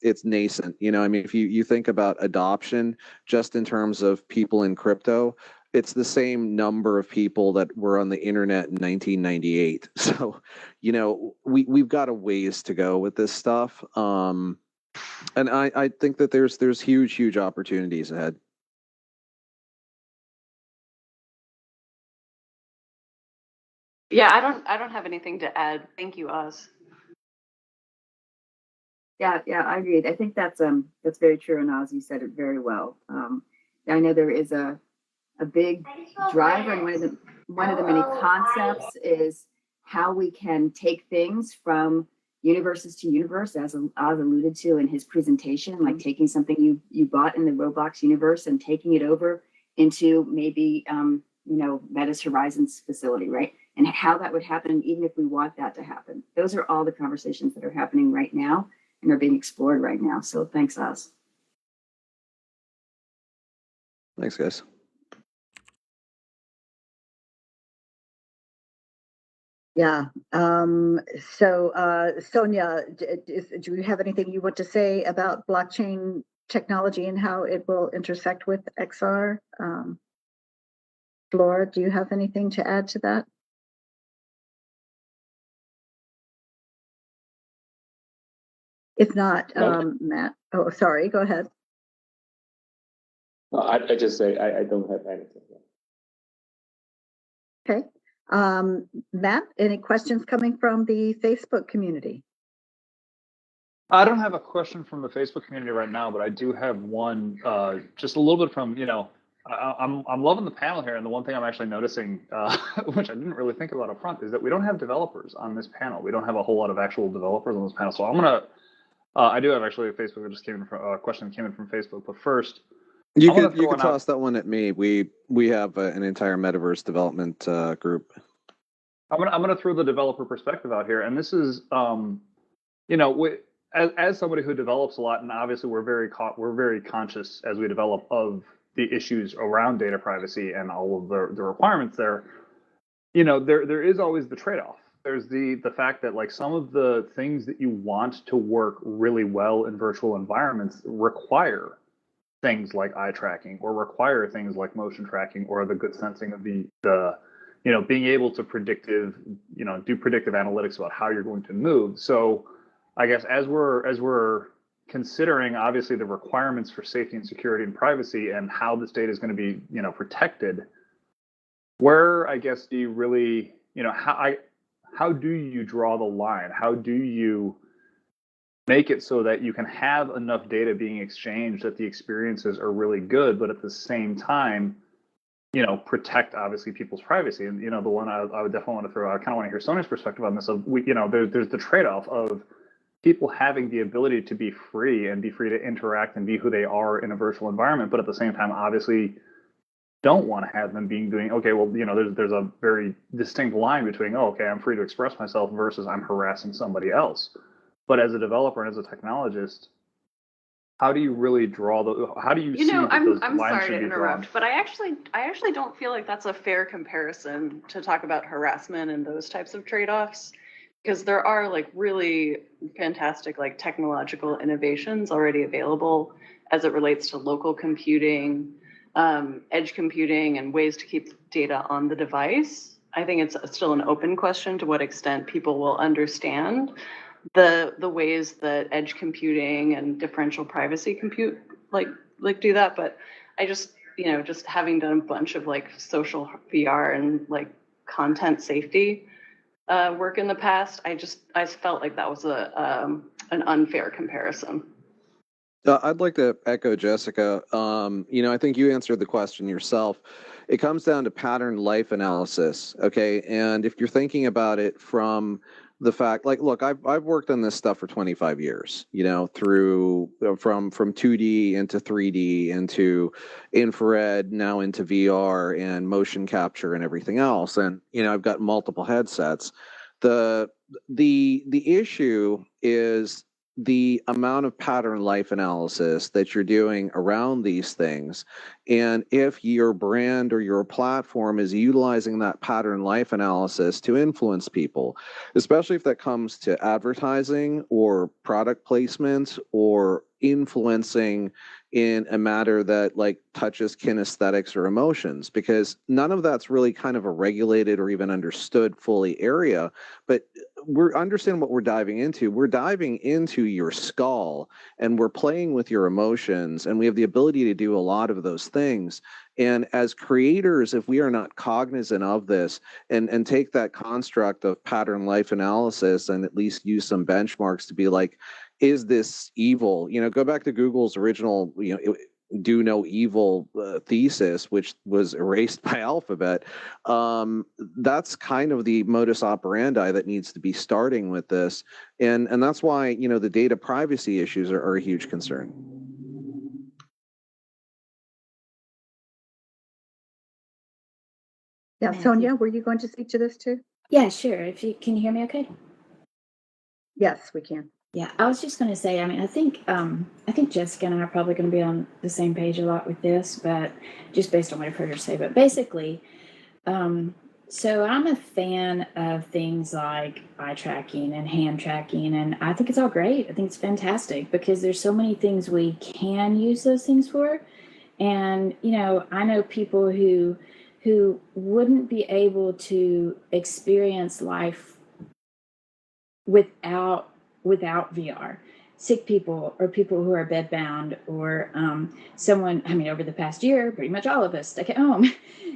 it's nascent. I mean, if you think about adoption just in terms of people in crypto, it's the same number of people that were on the internet in 1998. So, we've got a ways to go with this stuff. And I think that there's huge opportunities ahead. Yeah, I don't have anything to add. Thank you, Oz. Yeah, I agree. I think that's very true, and Oz, you said it very well. I know there is a big driver, and one of the many concepts is how we can take things from universes to universe, as Oz alluded to in his presentation, like taking something you bought in the Roblox universe and taking it over into maybe Meta's Horizons facility, right? And how that would happen, even if we want that to happen. Those are all the conversations that are happening right now and are being explored right now. So thanks, Oz. Thanks, guys. Yeah. Sonia, do you have anything you want to say about blockchain technology and how it will intersect with XR? Laura, do you have anything to add to that? If not, Matt. Oh, sorry. Go ahead. I just say I don't have anything. Okay. Matt, any questions coming from the Facebook community? I don't have a question from the Facebook community right now, but I do have one, just a little bit from, I'm loving the panel here, and the one thing I'm actually noticing, which I didn't really think about up front, is that we don't have developers on this panel. We don't have a whole lot of actual developers on this panel. So I'm gonna, I do have actually a Facebook that just came in from a question that came in from Facebook. But first, you could toss that one at me. We have an entire metaverse development group. I'm gonna throw the developer perspective out here, and this is, as somebody who develops a lot, and obviously we're very conscious as we develop of the issues around data privacy and all of the requirements there. There is always the trade-off. There's the fact that like some of the things that you want to work really well in virtual environments require things like eye tracking, or require things like motion tracking, or the good sensing of the being able to do predictive analytics about how you're going to move. So I guess as we're considering obviously the requirements for safety and security and privacy and how this data is going to be protected, where I guess do you really how do you draw the line? How do you make it so that you can have enough data being exchanged that the experiences are really good, but at the same time, protect obviously people's privacy? And the one I would definitely want to throw out, I kind of want to hear Sonia's perspective on this. Of there's the trade-off of people having the ability to be free to interact and be who they are in a virtual environment, but at the same time, obviously, don't want to have them doing okay. Well, there's a very distinct line between I'm free to express myself versus I'm harassing somebody else. But as a developer and as a technologist, how do you really draw how do you see that those I'm lines sorry should to be interrupt, drawn? but I actually don't feel like that's a fair comparison to talk about harassment and those types of trade-offs, because there are like really fantastic like technological innovations already available as it relates to local computing, edge computing, and ways to keep data on the device. I think it's still an open question to what extent people will understand the ways that edge computing and differential privacy compute like do that. But I just just having done a bunch of like social VR and like content safety work in the past, I felt like that was an unfair comparison. I'd like to echo Jessica. I think you answered the question yourself. It comes down to pattern life analysis, okay? And if you're thinking about it from the fact, like, look, I've worked on this stuff for 25 years, through from 2D into 3D into infrared, now into VR and motion capture and everything else. And I've got multiple headsets. The issue is the amount of pattern life analysis that you're doing around these things. And if your brand or your platform is utilizing that pattern life analysis to influence people, especially if that comes to advertising or product placement or influencing in a matter that like touches kinesthetics or emotions, because none of that's really kind of a regulated or even understood fully area. But we're understanding what we're diving into. We're diving into your skull and we're playing with your emotions, and we have the ability to do a lot of those things. And as creators, if we are not cognizant of this and take that construct of pattern life analysis and at least use some benchmarks to be like, is this evil? Go back to Google's original, do no evil thesis, which was erased by Alphabet. That's kind of the modus operandi that needs to be starting with this. And that's why, the data privacy issues are a huge concern. Yeah, Sonia, were you going to speak to this too? Yeah, sure. Can you hear me okay? Yes, we can. Yeah, I was just going to say, I mean, I think Jessica and I are probably going to be on the same page a lot with this, but just based on what I've heard her say. But basically, so I'm a fan of things like eye tracking and hand tracking, and I think it's all great. I think it's fantastic because there's so many things we can use those things for. And, you know, I know people who wouldn't be able to experience life without VR. Sick people or people who are bedbound or someone, I mean, over the past year, pretty much all of us stuck at home.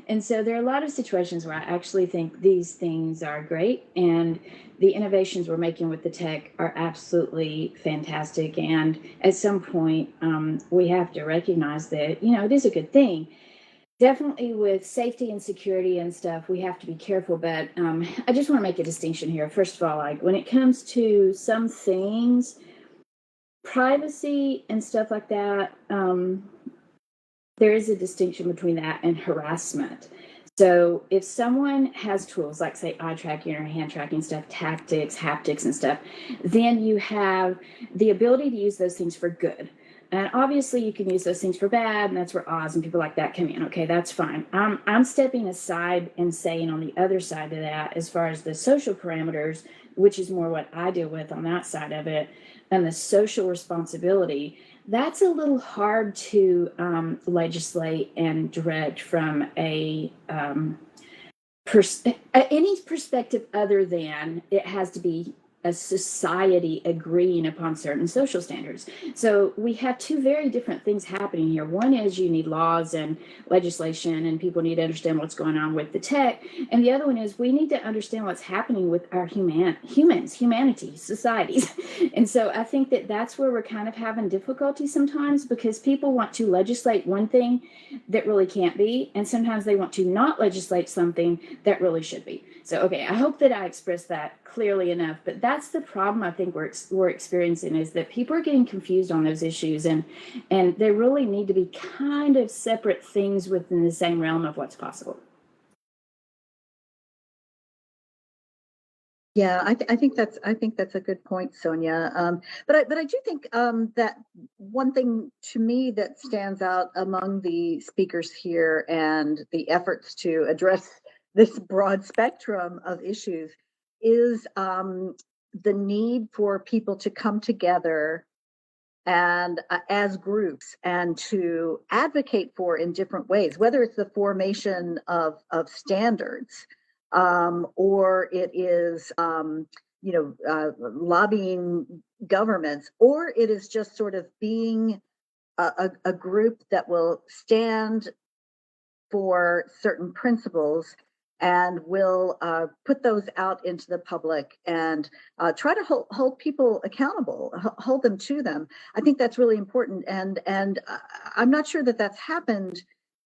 And so there are a lot of situations where I actually think these things are great, and the innovations we're making with the tech are absolutely fantastic. And at some point, we have to recognize that, you know, it is a good thing. Definitely with safety and security and stuff, we have to be careful. But I just want to make a distinction here. First of all, like when it comes to some things, privacy and stuff like that, there is a distinction between that and harassment. So if someone has tools like, say, eye tracking or hand tracking stuff, tactics, haptics and stuff, then you have the ability to use those things for good. And obviously you can use those things for bad, and that's where Oz and people like that come in. Okay, that's fine. I'm stepping aside and saying on the other side of that, as far as the social parameters, which is more what I deal with on that side of it, and the social responsibility, that's a little hard to legislate and direct from any perspective other than it has to be a society agreeing upon certain social standards. So we have two very different things happening here. One is you need laws and legislation, and people need to understand what's going on with the tech. And the other one is we need to understand what's happening with our humanity, societies. And so I think that that's where we're kind of having difficulty sometimes, because people want to legislate one thing that really can't be, and sometimes they want to not legislate something that really should be. So, okay, I hope that I expressed that clearly enough, but that's the problem I think we're experiencing, is that people are getting confused on those issues, and they really need to be kind of separate things within the same realm of what's possible. Yeah, I think that's a good point, Sonia. But I do think that one thing to me that stands out among the speakers here and the efforts to address this broad spectrum of issues is the need for people to come together and as groups and to advocate for in different ways, whether it's the formation of standards or it is lobbying governments, or it is just sort of being a group that will stand for certain principles and will put those out into the public and try to hold people accountable, hold them to them. I think that's really important. And I'm not sure that that's happened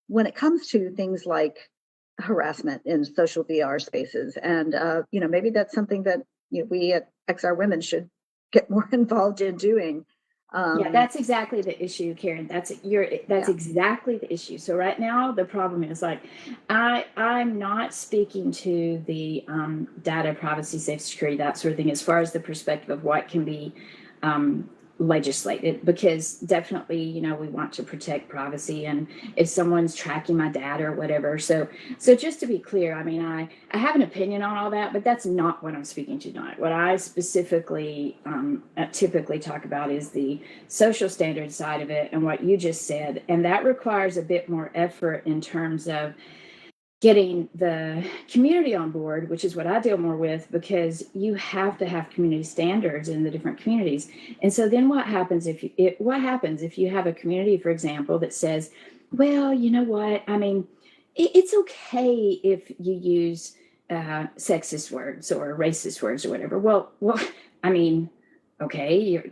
when it comes to things like harassment in social VR spaces. And, maybe that's something that we at XR Women should get more involved in doing. Yeah, that's exactly the issue, Karen. That's exactly the issue. So right now the problem is, like, I'm not speaking to the data privacy, safe security, that sort of thing, as far as the perspective of what can be legislated, because definitely, we want to protect privacy, and if someone's tracking my data or whatever. So just to be clear, I mean, I have an opinion on all that, but that's not what I'm speaking to tonight. What I specifically typically talk about is the social standard side of it and what you just said. And that requires a bit more effort in terms of getting the community on board, which is what I deal more with, because you have to have community standards in the different communities. And so then what happens if you have a community, for example, that says, well, you know what, I mean, it's okay if you use sexist words or racist words or whatever. Well, I mean, okay,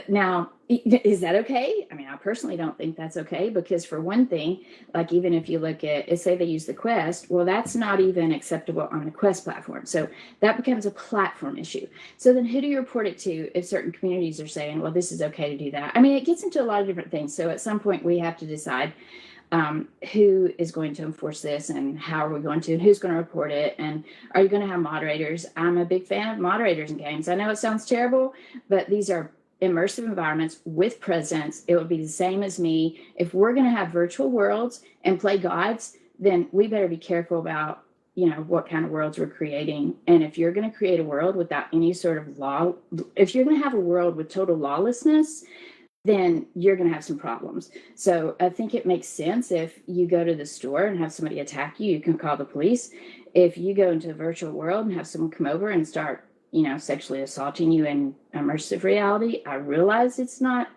now, is that okay? I mean, I personally don't think that's okay, because for one thing, like, even if you look at, say they use the Quest, well, that's not even acceptable on the Quest platform. So that becomes a platform issue. So then who do you report it to if certain communities are saying, well, this is okay to do that? I mean, it gets into a lot of different things. So at some point we have to decide, who is going to enforce this, and how are we going to, and who's going to report it, and are you going to have moderators? I'm a big fan of moderators in games. I know it sounds terrible, but these are immersive environments with presence. It would be the same as me. If we're going to have virtual worlds and play gods, then we better be careful about, you know, what kind of worlds we're creating. And if you're going to create a world without any sort of law, if you're going to have a world with total lawlessness, then you're going to have some problems. So I think it makes sense if you go to the store and have somebody attack you, you can call the police. If you go into a virtual world and have someone come over and start, you know, sexually assaulting you in immersive reality, I realize it's not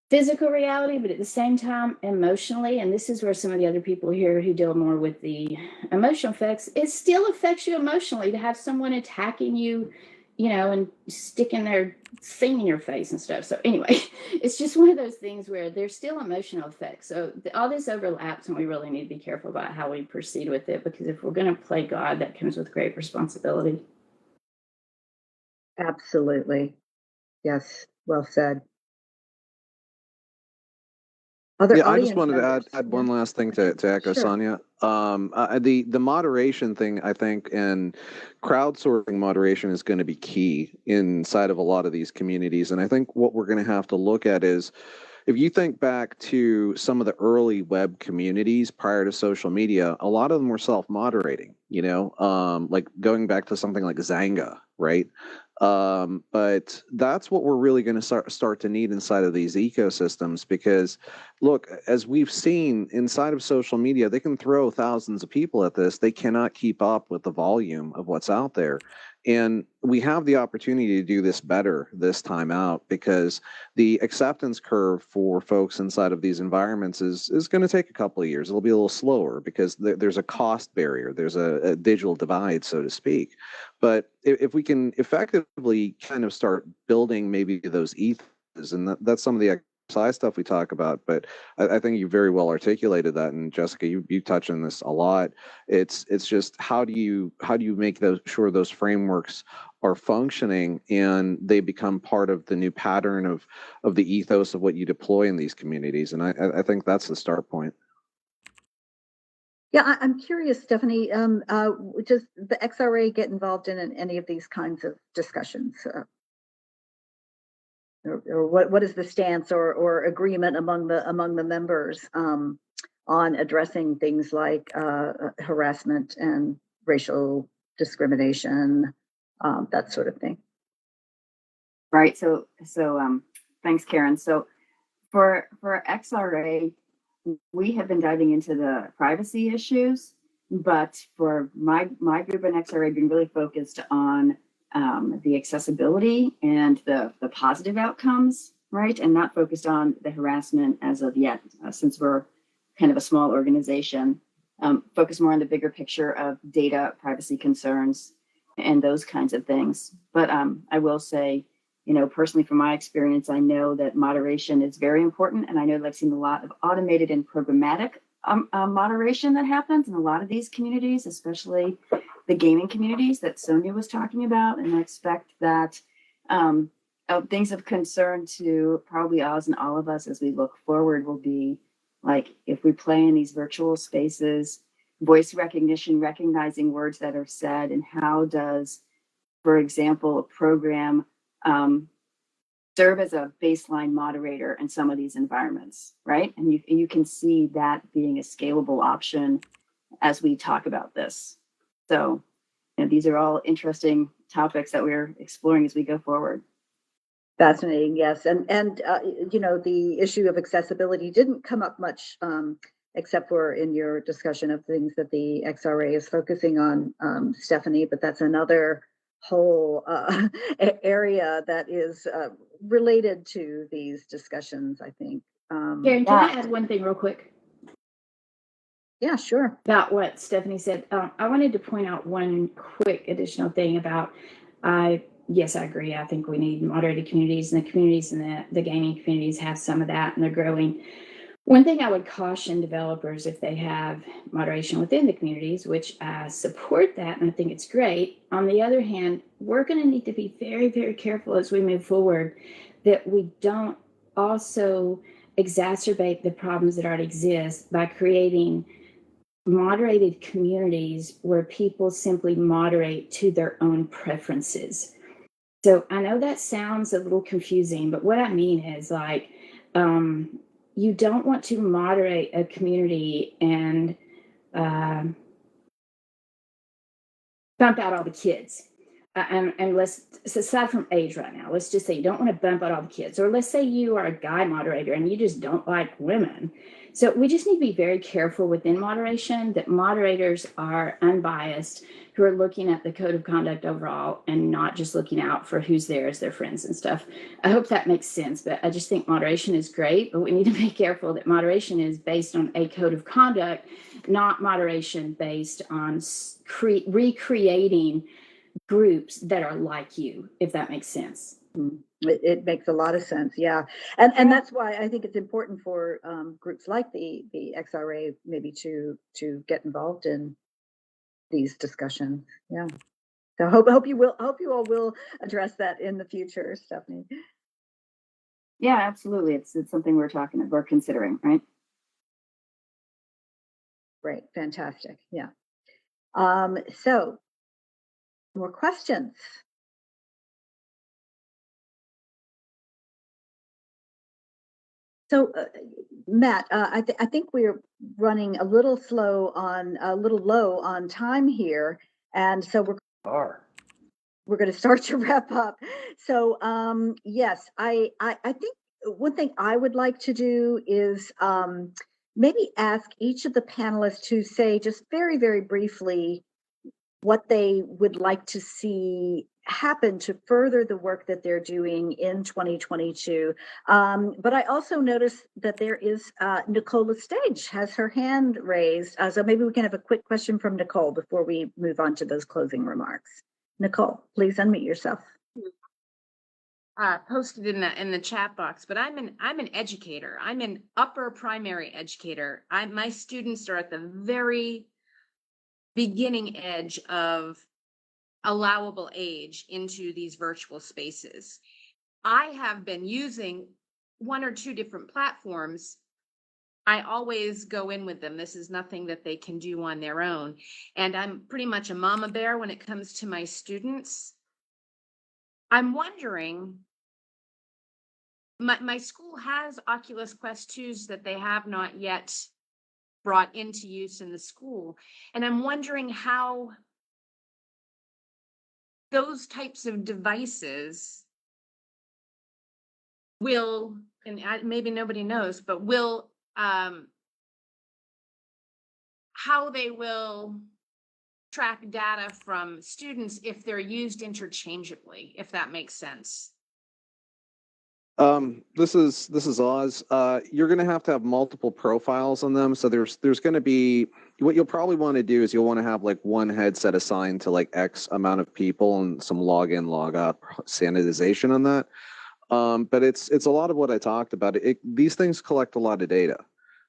physical reality, but at the same time, emotionally, and this is where some of the other people here who deal more with the emotional effects, it still affects you emotionally to have someone attacking you, you know, and sticking their thing in your face and stuff. So anyway, it's just one of those things where there's still emotional effects. So all this overlaps, and we really need to be careful about how we proceed with it, because if we're going to play God, that comes with great responsibility. Absolutely. Yes. Well said. Other Yeah, I just audience wanted to members? add one last thing to echo Sure. Sonia. The moderation thing, I think, and crowdsourcing moderation is going to be key inside of a lot of these communities. And I think what we're going to have to look at is, if you think back to some of the early web communities prior to social media, a lot of them were self-moderating, you know, like going back to something like Zanga, right? But that's what we're really going to start to need inside of these ecosystems, because look, as we've seen inside of social media, they can throw thousands of people at this. They cannot keep up with the volume of what's out there. And we have the opportunity to do this better this time out, because the acceptance curve for folks inside of these environments is going to take a couple of years. It'll be a little slower because there's a cost barrier. There's a digital divide, so to speak. But if we can effectively kind of start building maybe those ethos, and that's some of the exercise stuff we talk about, but I think you very well articulated that. And Jessica, you touch on this a lot. It's just how do you make sure those frameworks are functioning and they become part of the new pattern of the ethos of what you deploy in these communities. And I think that's the start point. Yeah, I'm curious, Stephanie, does the XRA get involved in any of these kinds of discussions? Or what is the stance or agreement among the members on addressing things like harassment and racial discrimination, that sort of thing? Right. So thanks, Karen. So for XRA, we have been diving into the privacy issues, but for my group in XRA, been really focused on the accessibility and the positive outcomes, right? And not focused on the harassment as of yet, since we're kind of a small organization. Focus more on the bigger picture of data privacy concerns and those kinds of things. But I will say, you know, personally, from my experience, I know that moderation is very important. And I know that I've seen a lot of automated and programmatic moderation that happens in a lot of these communities, especially the gaming communities that Sonia was talking about. And I expect that things of concern to probably Oz and all of us as we look forward will be like, if we play in these virtual spaces, voice recognition, recognizing words that are said, and how does, for example, a program serve as a baseline moderator in some of these environments, right? And you can see that being a scalable option as we talk about this. So, you know, these are all interesting topics that we're exploring as we go forward. Fascinating, yes. And you know, the issue of accessibility didn't come up much, except for in your discussion of things that the XRA is focusing on, Stephanie, but that's another whole area that is related to these discussions, I think. Karen, can I add one thing real quick? Yeah, sure. About what Stephanie said. I wanted to point out one quick additional thing about, yes, I agree. I think we need moderated communities, and the communities in the gaming communities have some of that, and they're growing. One thing I would caution developers, if they have moderation within the communities, which I support that, and I think it's great. On the other hand, we're going to need to be very, very careful as we move forward that we don't also exacerbate the problems that already exist by creating moderated communities where people simply moderate to their own preferences. So I know that sounds a little confusing, but what I mean is like, you don't want to moderate a community and bump out all the kids. And let's, aside from age right now, let's just say you don't want to bump out all the kids. Or let's say you are a guy moderator and you just don't like women. So we just need to be very careful within moderation that moderators are unbiased, who are looking at the code of conduct overall and not just looking out for who's there as their friends and stuff. I hope that makes sense, but I just think moderation is great, but we need to be careful that moderation is based on a code of conduct, not moderation based on recreating groups that are like you, if that makes sense. It makes a lot of sense, yeah, and that's why I think it's important for groups like the XRA maybe to get involved in these discussions. Yeah, so hope you all will address that in the future, Stephanie. Yeah, absolutely. It's something we're considering, right? Great, fantastic, yeah. So more questions? So, Matt, I think we're running a little low on time here, and so we're going to start to wrap up. So, yes, I think one thing I would like to do is maybe ask each of the panelists to say just very, very briefly what they would like to see happen to further the work that they're doing in 2022. But I also noticed that there is Nicole Stage has her hand raised. So maybe we can have a quick question from Nicole before we move on to those closing remarks. Nicole, please unmute yourself. Posted in the chat box, but I'm an educator. I'm an upper primary educator. My students are at the very beginning edge of allowable age into these virtual spaces. I have been using one or two different platforms. I always go in with them. This is nothing that they can do on their own. And I'm pretty much a mama bear when it comes to my students. I'm wondering, my school has Oculus Quest 2s that they have not yet brought into use in the school. And I'm wondering how those types of devices will, and maybe nobody knows, but will, how they will track data from students if they're used interchangeably, if that makes sense. This is Oz. You're going to have multiple profiles on them. So there's going to be, what you'll probably want to do is you'll want to have like one headset assigned to like X amount of people and some log-in, log-out sanitization on that. But it's a lot of what I talked about. These things collect a lot of data.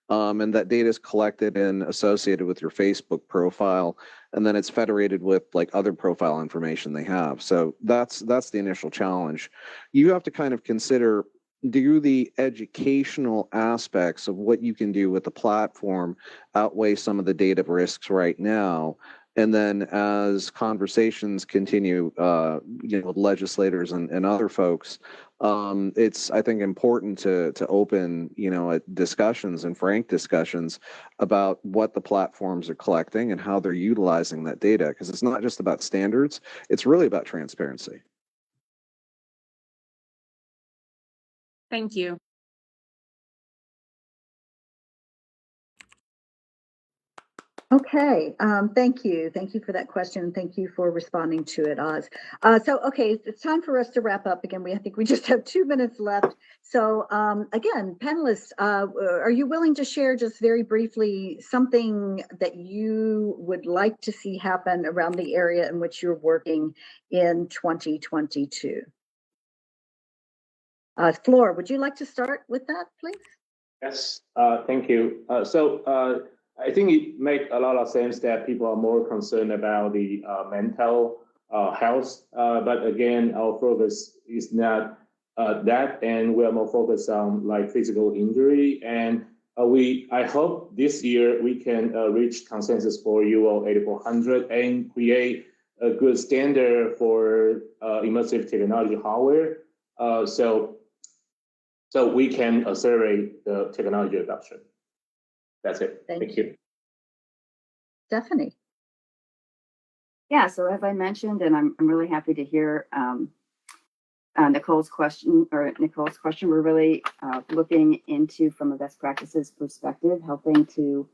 And that data is collected and associated with your Facebook profile, and then it's federated with like other profile information they have. So that's the initial challenge. You have to kind of consider, do the educational aspects of what you can do with the platform outweigh some of the data risks right now? And then as conversations continue, with legislators and other folks, it's, I think, important to open, discussions and frank discussions about what the platforms are collecting and how they're utilizing that data. Because it's not just about standards, it's really about transparency. Thank you. Okay, thank you. Thank you for that question. Thank you for responding to it, Oz. So, okay, it's time for us to wrap up again. I think we just have 2 minutes left. So, again, panelists, are you willing to share just very briefly something that you would like to see happen around the area in which you're working in 2022? Flor, would you like to start with that, please? Yes, thank you. I think it makes a lot of sense that people are more concerned about the mental health. But again, our focus is not that, and we are more focused on like physical injury. And I hope this year we can reach consensus for UL 8400 and create a good standard for immersive technology hardware. So we can accelerate the technology adoption. That's it. Thank you. Stephanie. Yeah, so as I mentioned, and I'm really happy to hear Nicole's question, we're really looking into, from a best practices perspective, helping to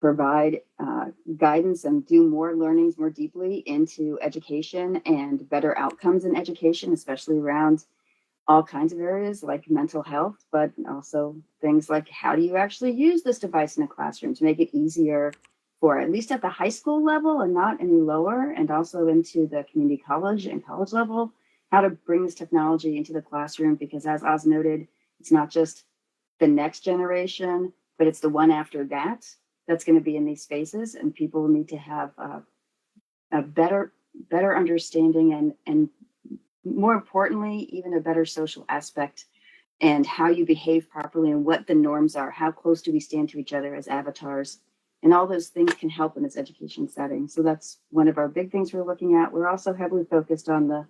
provide guidance and do more learnings more deeply into education and better outcomes in education, especially around all kinds of areas like mental health, but also things like how do you actually use this device in a classroom to make it easier for at least at the high school level and not any lower, and also into the community college and college level, how to bring this technology into the classroom, because as Oz noted, it's not just the next generation, but it's the one after that that's going to be in these spaces, and people need to have a better understanding and more importantly, even a better social aspect and how you behave properly and what the norms are, how close do we stand to each other as avatars, and all those things can help in this education setting. So that's one of our big things we're looking at. We're also heavily focused on the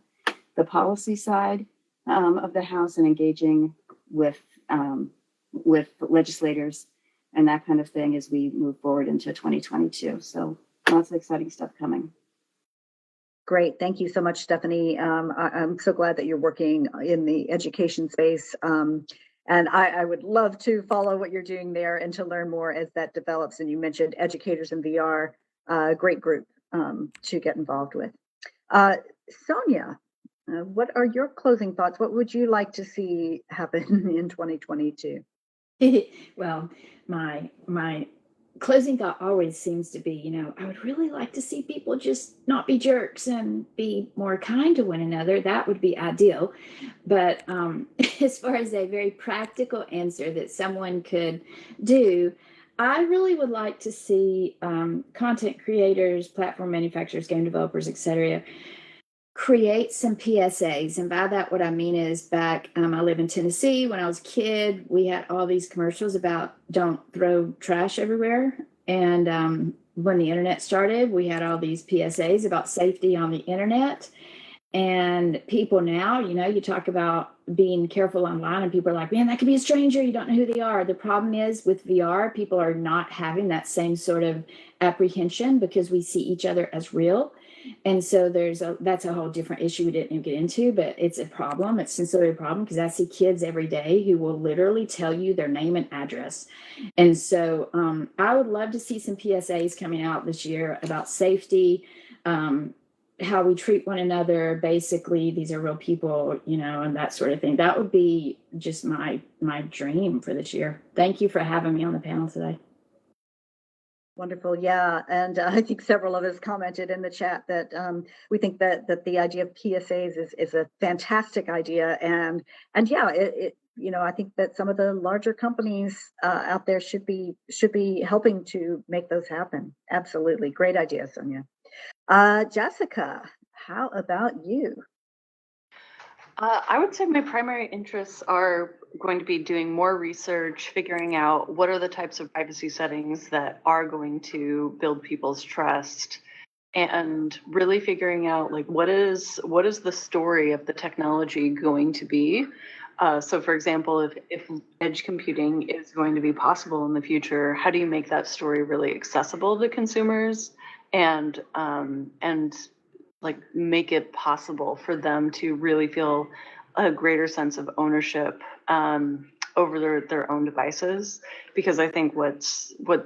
policy side of the House and engaging with legislators and that kind of thing as we move forward into 2022. So lots of exciting stuff coming. Great. Thank you so much, Stephanie. I'm so glad that you're working in the education space. And I would love to follow what you're doing there and to learn more as that develops. And you mentioned educators in VR, great group to get involved with. Sonia, what are your closing thoughts? What would you like to see happen in 2022? Well, my closing thought always seems to be, I would really like to see people just not be jerks and be more kind to one another. That would be ideal. But as far as a very practical answer that someone could do, I really would like to see content creators, platform manufacturers, game developers, etc., create some PSAs. And by that, what I mean is back, I live in Tennessee. When I was a kid, we had all these commercials about don't throw trash everywhere. And when the internet started, we had all these PSAs about safety on the internet. And people now, you talk about being careful online and people are like, man, that could be a stranger. You don't know who they are. The problem is with VR, people are not having that same sort of apprehension because we see each other as real. And so that's a whole different issue we didn't get into, but it's a problem. It's sincerely a problem because I see kids every day who will literally tell you their name and address. And so I would love to see some PSAs coming out this year about safety, how we treat one another. Basically, these are real people, and that sort of thing. That would be just my dream for this year. Thank you for having me on the panel today. Wonderful. Yeah. And I think several of us commented in the chat that we think that the idea of PSAs is a fantastic idea. And yeah, I think that some of the larger companies out there should be helping to make those happen. Absolutely. Great idea, Sonia. Jessica, how about you? I would say my primary interests are going to be doing more research, figuring out what are the types of privacy settings that are going to build people's trust, and really figuring out like what is the story of the technology going to be. So for example, if edge computing is going to be possible in the future, how do you make that story really accessible to consumers and like make it possible for them to really feel a greater sense of ownership over their own devices? Because I think what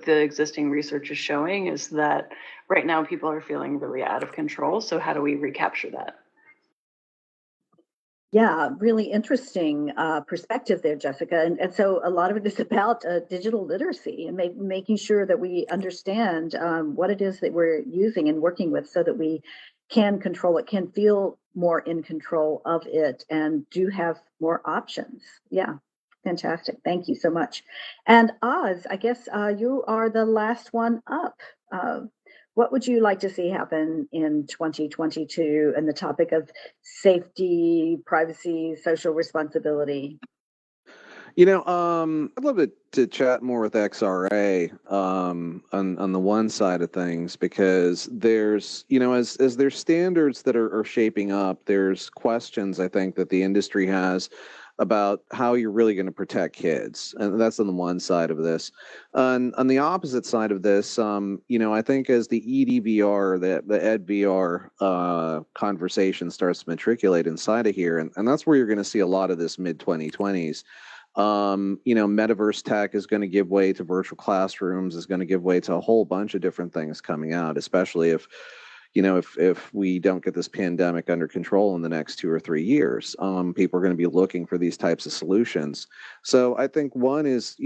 the existing research is showing is that right now people are feeling really out of control. So how do we recapture that? Yeah, really interesting perspective there, Jessica. And so a lot of it is about digital literacy and making sure that we understand what it is that we're using and working with so that we can control it, can feel more in control of it, and do have more options. Yeah, fantastic. Thank you so much. And Oz, I guess you are the last one up. what would you like to see happen in 2022 and the topic of safety, privacy, social responsibility? I'd love to chat more with XRA on the one side of things, because there's, as there's standards that are shaping up, there's questions I think that the industry has about how you're really going to protect kids, and that's on the one side of this. On the opposite side of this, I think as the EDVR, the EdVR conversation starts to matriculate inside of here, and that's where you're going to see a lot of this mid 2020s. Metaverse tech is going to give way to virtual classrooms, is going to give way to a whole bunch of different things coming out, especially if we don't get this pandemic under control in the next 2 or 3 years. People are going to be looking for these types of solutions. So I think one is,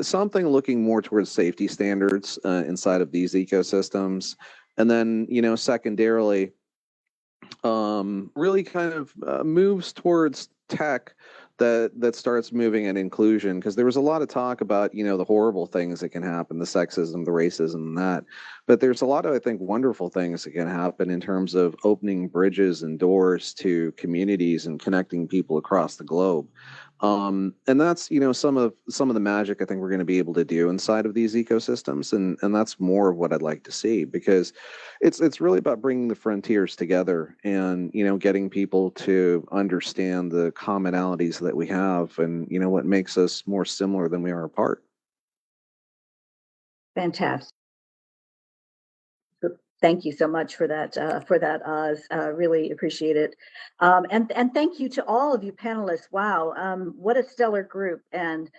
something looking more towards safety standards inside of these ecosystems. And then, secondarily, really kind of moves towards tech that starts moving in inclusion, because there was a lot of talk about the horrible things that can happen, the sexism, the racism, and that, but there's a lot of, I think, wonderful things that can happen in terms of opening bridges and doors to communities and connecting people across the globe. And that's some of the magic I think we're going to be able to do inside of these ecosystems, and that's more of what I'd like to see, because it's really about bringing the frontiers together and getting people to understand the commonalities that we have, and what makes us more similar than we are apart. Fantastic. Thank you so much for that, Oz. Really appreciate it. And thank you to all of you panelists. Wow, what a stellar group, and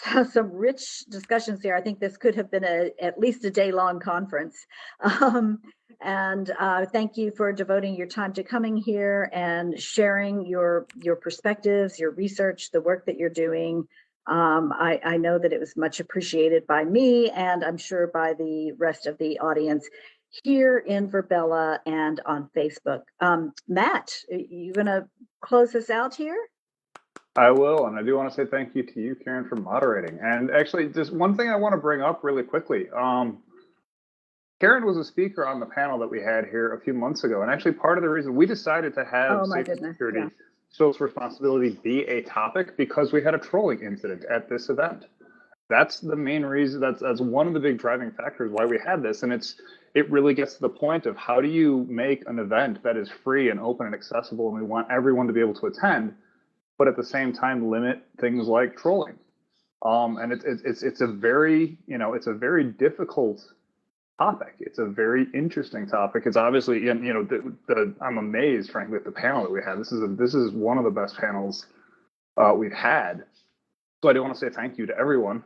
so, some rich discussions here. I think this could have been at least a day-long conference. And thank you for devoting your time to coming here and sharing your perspectives, your research, the work that you're doing. I know that it was much appreciated by me, and I'm sure by the rest of the audience here in Virbela and on Facebook. Matt, you gonna close us out here? I will, and I do want to say thank you to you, Karen, for moderating. And actually, just one thing I want to bring up really quickly. Karen was a speaker on the panel that we had here a few months ago, and actually part of the reason we decided to have safety, security, social responsibility be a topic, because we had a trolling incident at this event. That's the main reason. That's one of the big driving factors why we had this, and it really gets to the point of how do you make an event that is free and open and accessible, and we want everyone to be able to attend, but at the same time limit things like trolling. And it's a very difficult topic. It's a very interesting topic. It's obviously, I'm amazed, frankly, at the panel that we had. This is one of the best panels we've had. So I do want to say thank you to everyone.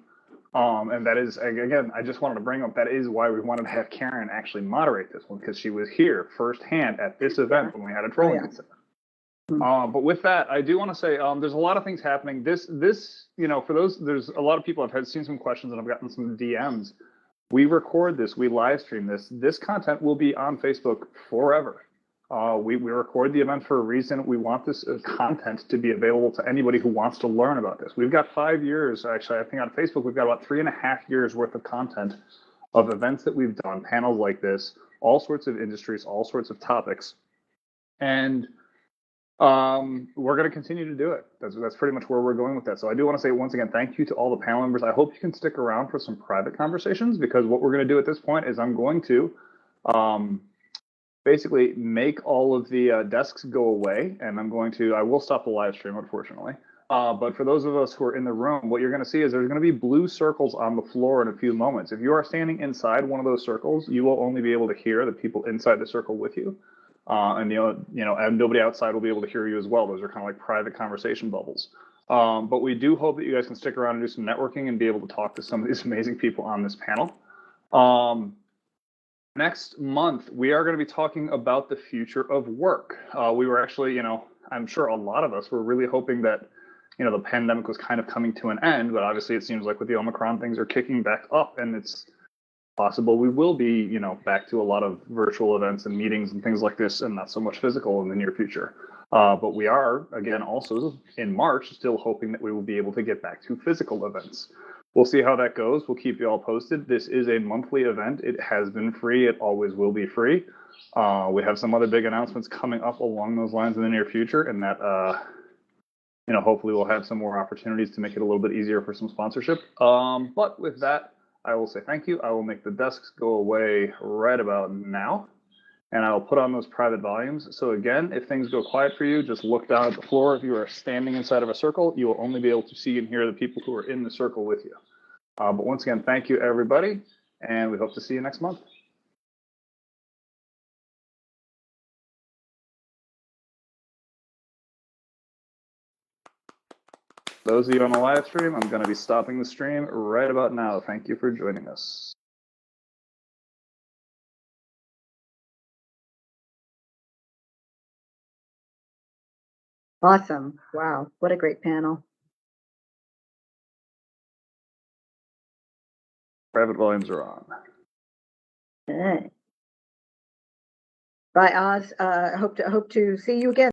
And that is, again, I just wanted to bring up, that is why we wanted to have Karen actually moderate this one, because she was here firsthand at this event when we had a trolling incident. But with that, I do want to say there's a lot of things happening. This, for those, there's a lot of people I've seen some questions, and I've gotten some DMs. We record this, we live stream this. This content will be on Facebook forever. We record the event for a reason. We want this content to be available to anybody who wants to learn about this. We've got 5 years, actually, I think on Facebook, we've got about 3.5 years worth of content of events that we've done, panels like this, all sorts of industries, all sorts of topics. And we're going to continue to do it. That's pretty much where we're going with that. So I do want to say once again, thank you to all the panel members. I hope you can stick around for some private conversations, because what we're going to do at this point is I'm going to basically make all of the desks go away, and I will stop the live stream, unfortunately. But for those of us who are in the room, what you're going to see is there's going to be blue circles on the floor in a few moments. If you are standing inside one of those circles, you will only be able to hear the people inside the circle with you. And nobody outside will be able to hear you as well. Those are kind of like private conversation bubbles. But we do hope that you guys can stick around and do some networking and be able to talk to some of these amazing people on this panel. Next month, we are going to be talking about the future of work. We were actually, I'm sure a lot of us were really hoping that, the pandemic was kind of coming to an end, but obviously it seems like with the Omicron, things are kicking back up, and it's possible we will be, back to a lot of virtual events and meetings and things like this, and not so much physical in the near future. But we are, again, also in March, still hoping that we will be able to get back to physical events. we'll see how that goes. We'll keep you all posted. This is a monthly event. It has been free. It always will be free. We have some other big announcements coming up along those lines in the near future, and that hopefully we'll have some more opportunities to make it a little bit easier for some sponsorship. But with that, I will say thank you. I will make the desks go away right about now, and I will put on those private volumes. So again, if things go quiet for you, just look down at the floor. If you are standing inside of a circle, you will only be able to see and hear the people who are in the circle with you. But once again, thank you, everybody, and we hope to see you next month. Those of you on the live stream, I'm going to be stopping the stream right about now. Thank you for joining us. Awesome. Wow. What a great panel. Private volumes are on. Okay. Bye, Oz. Hope to see you again.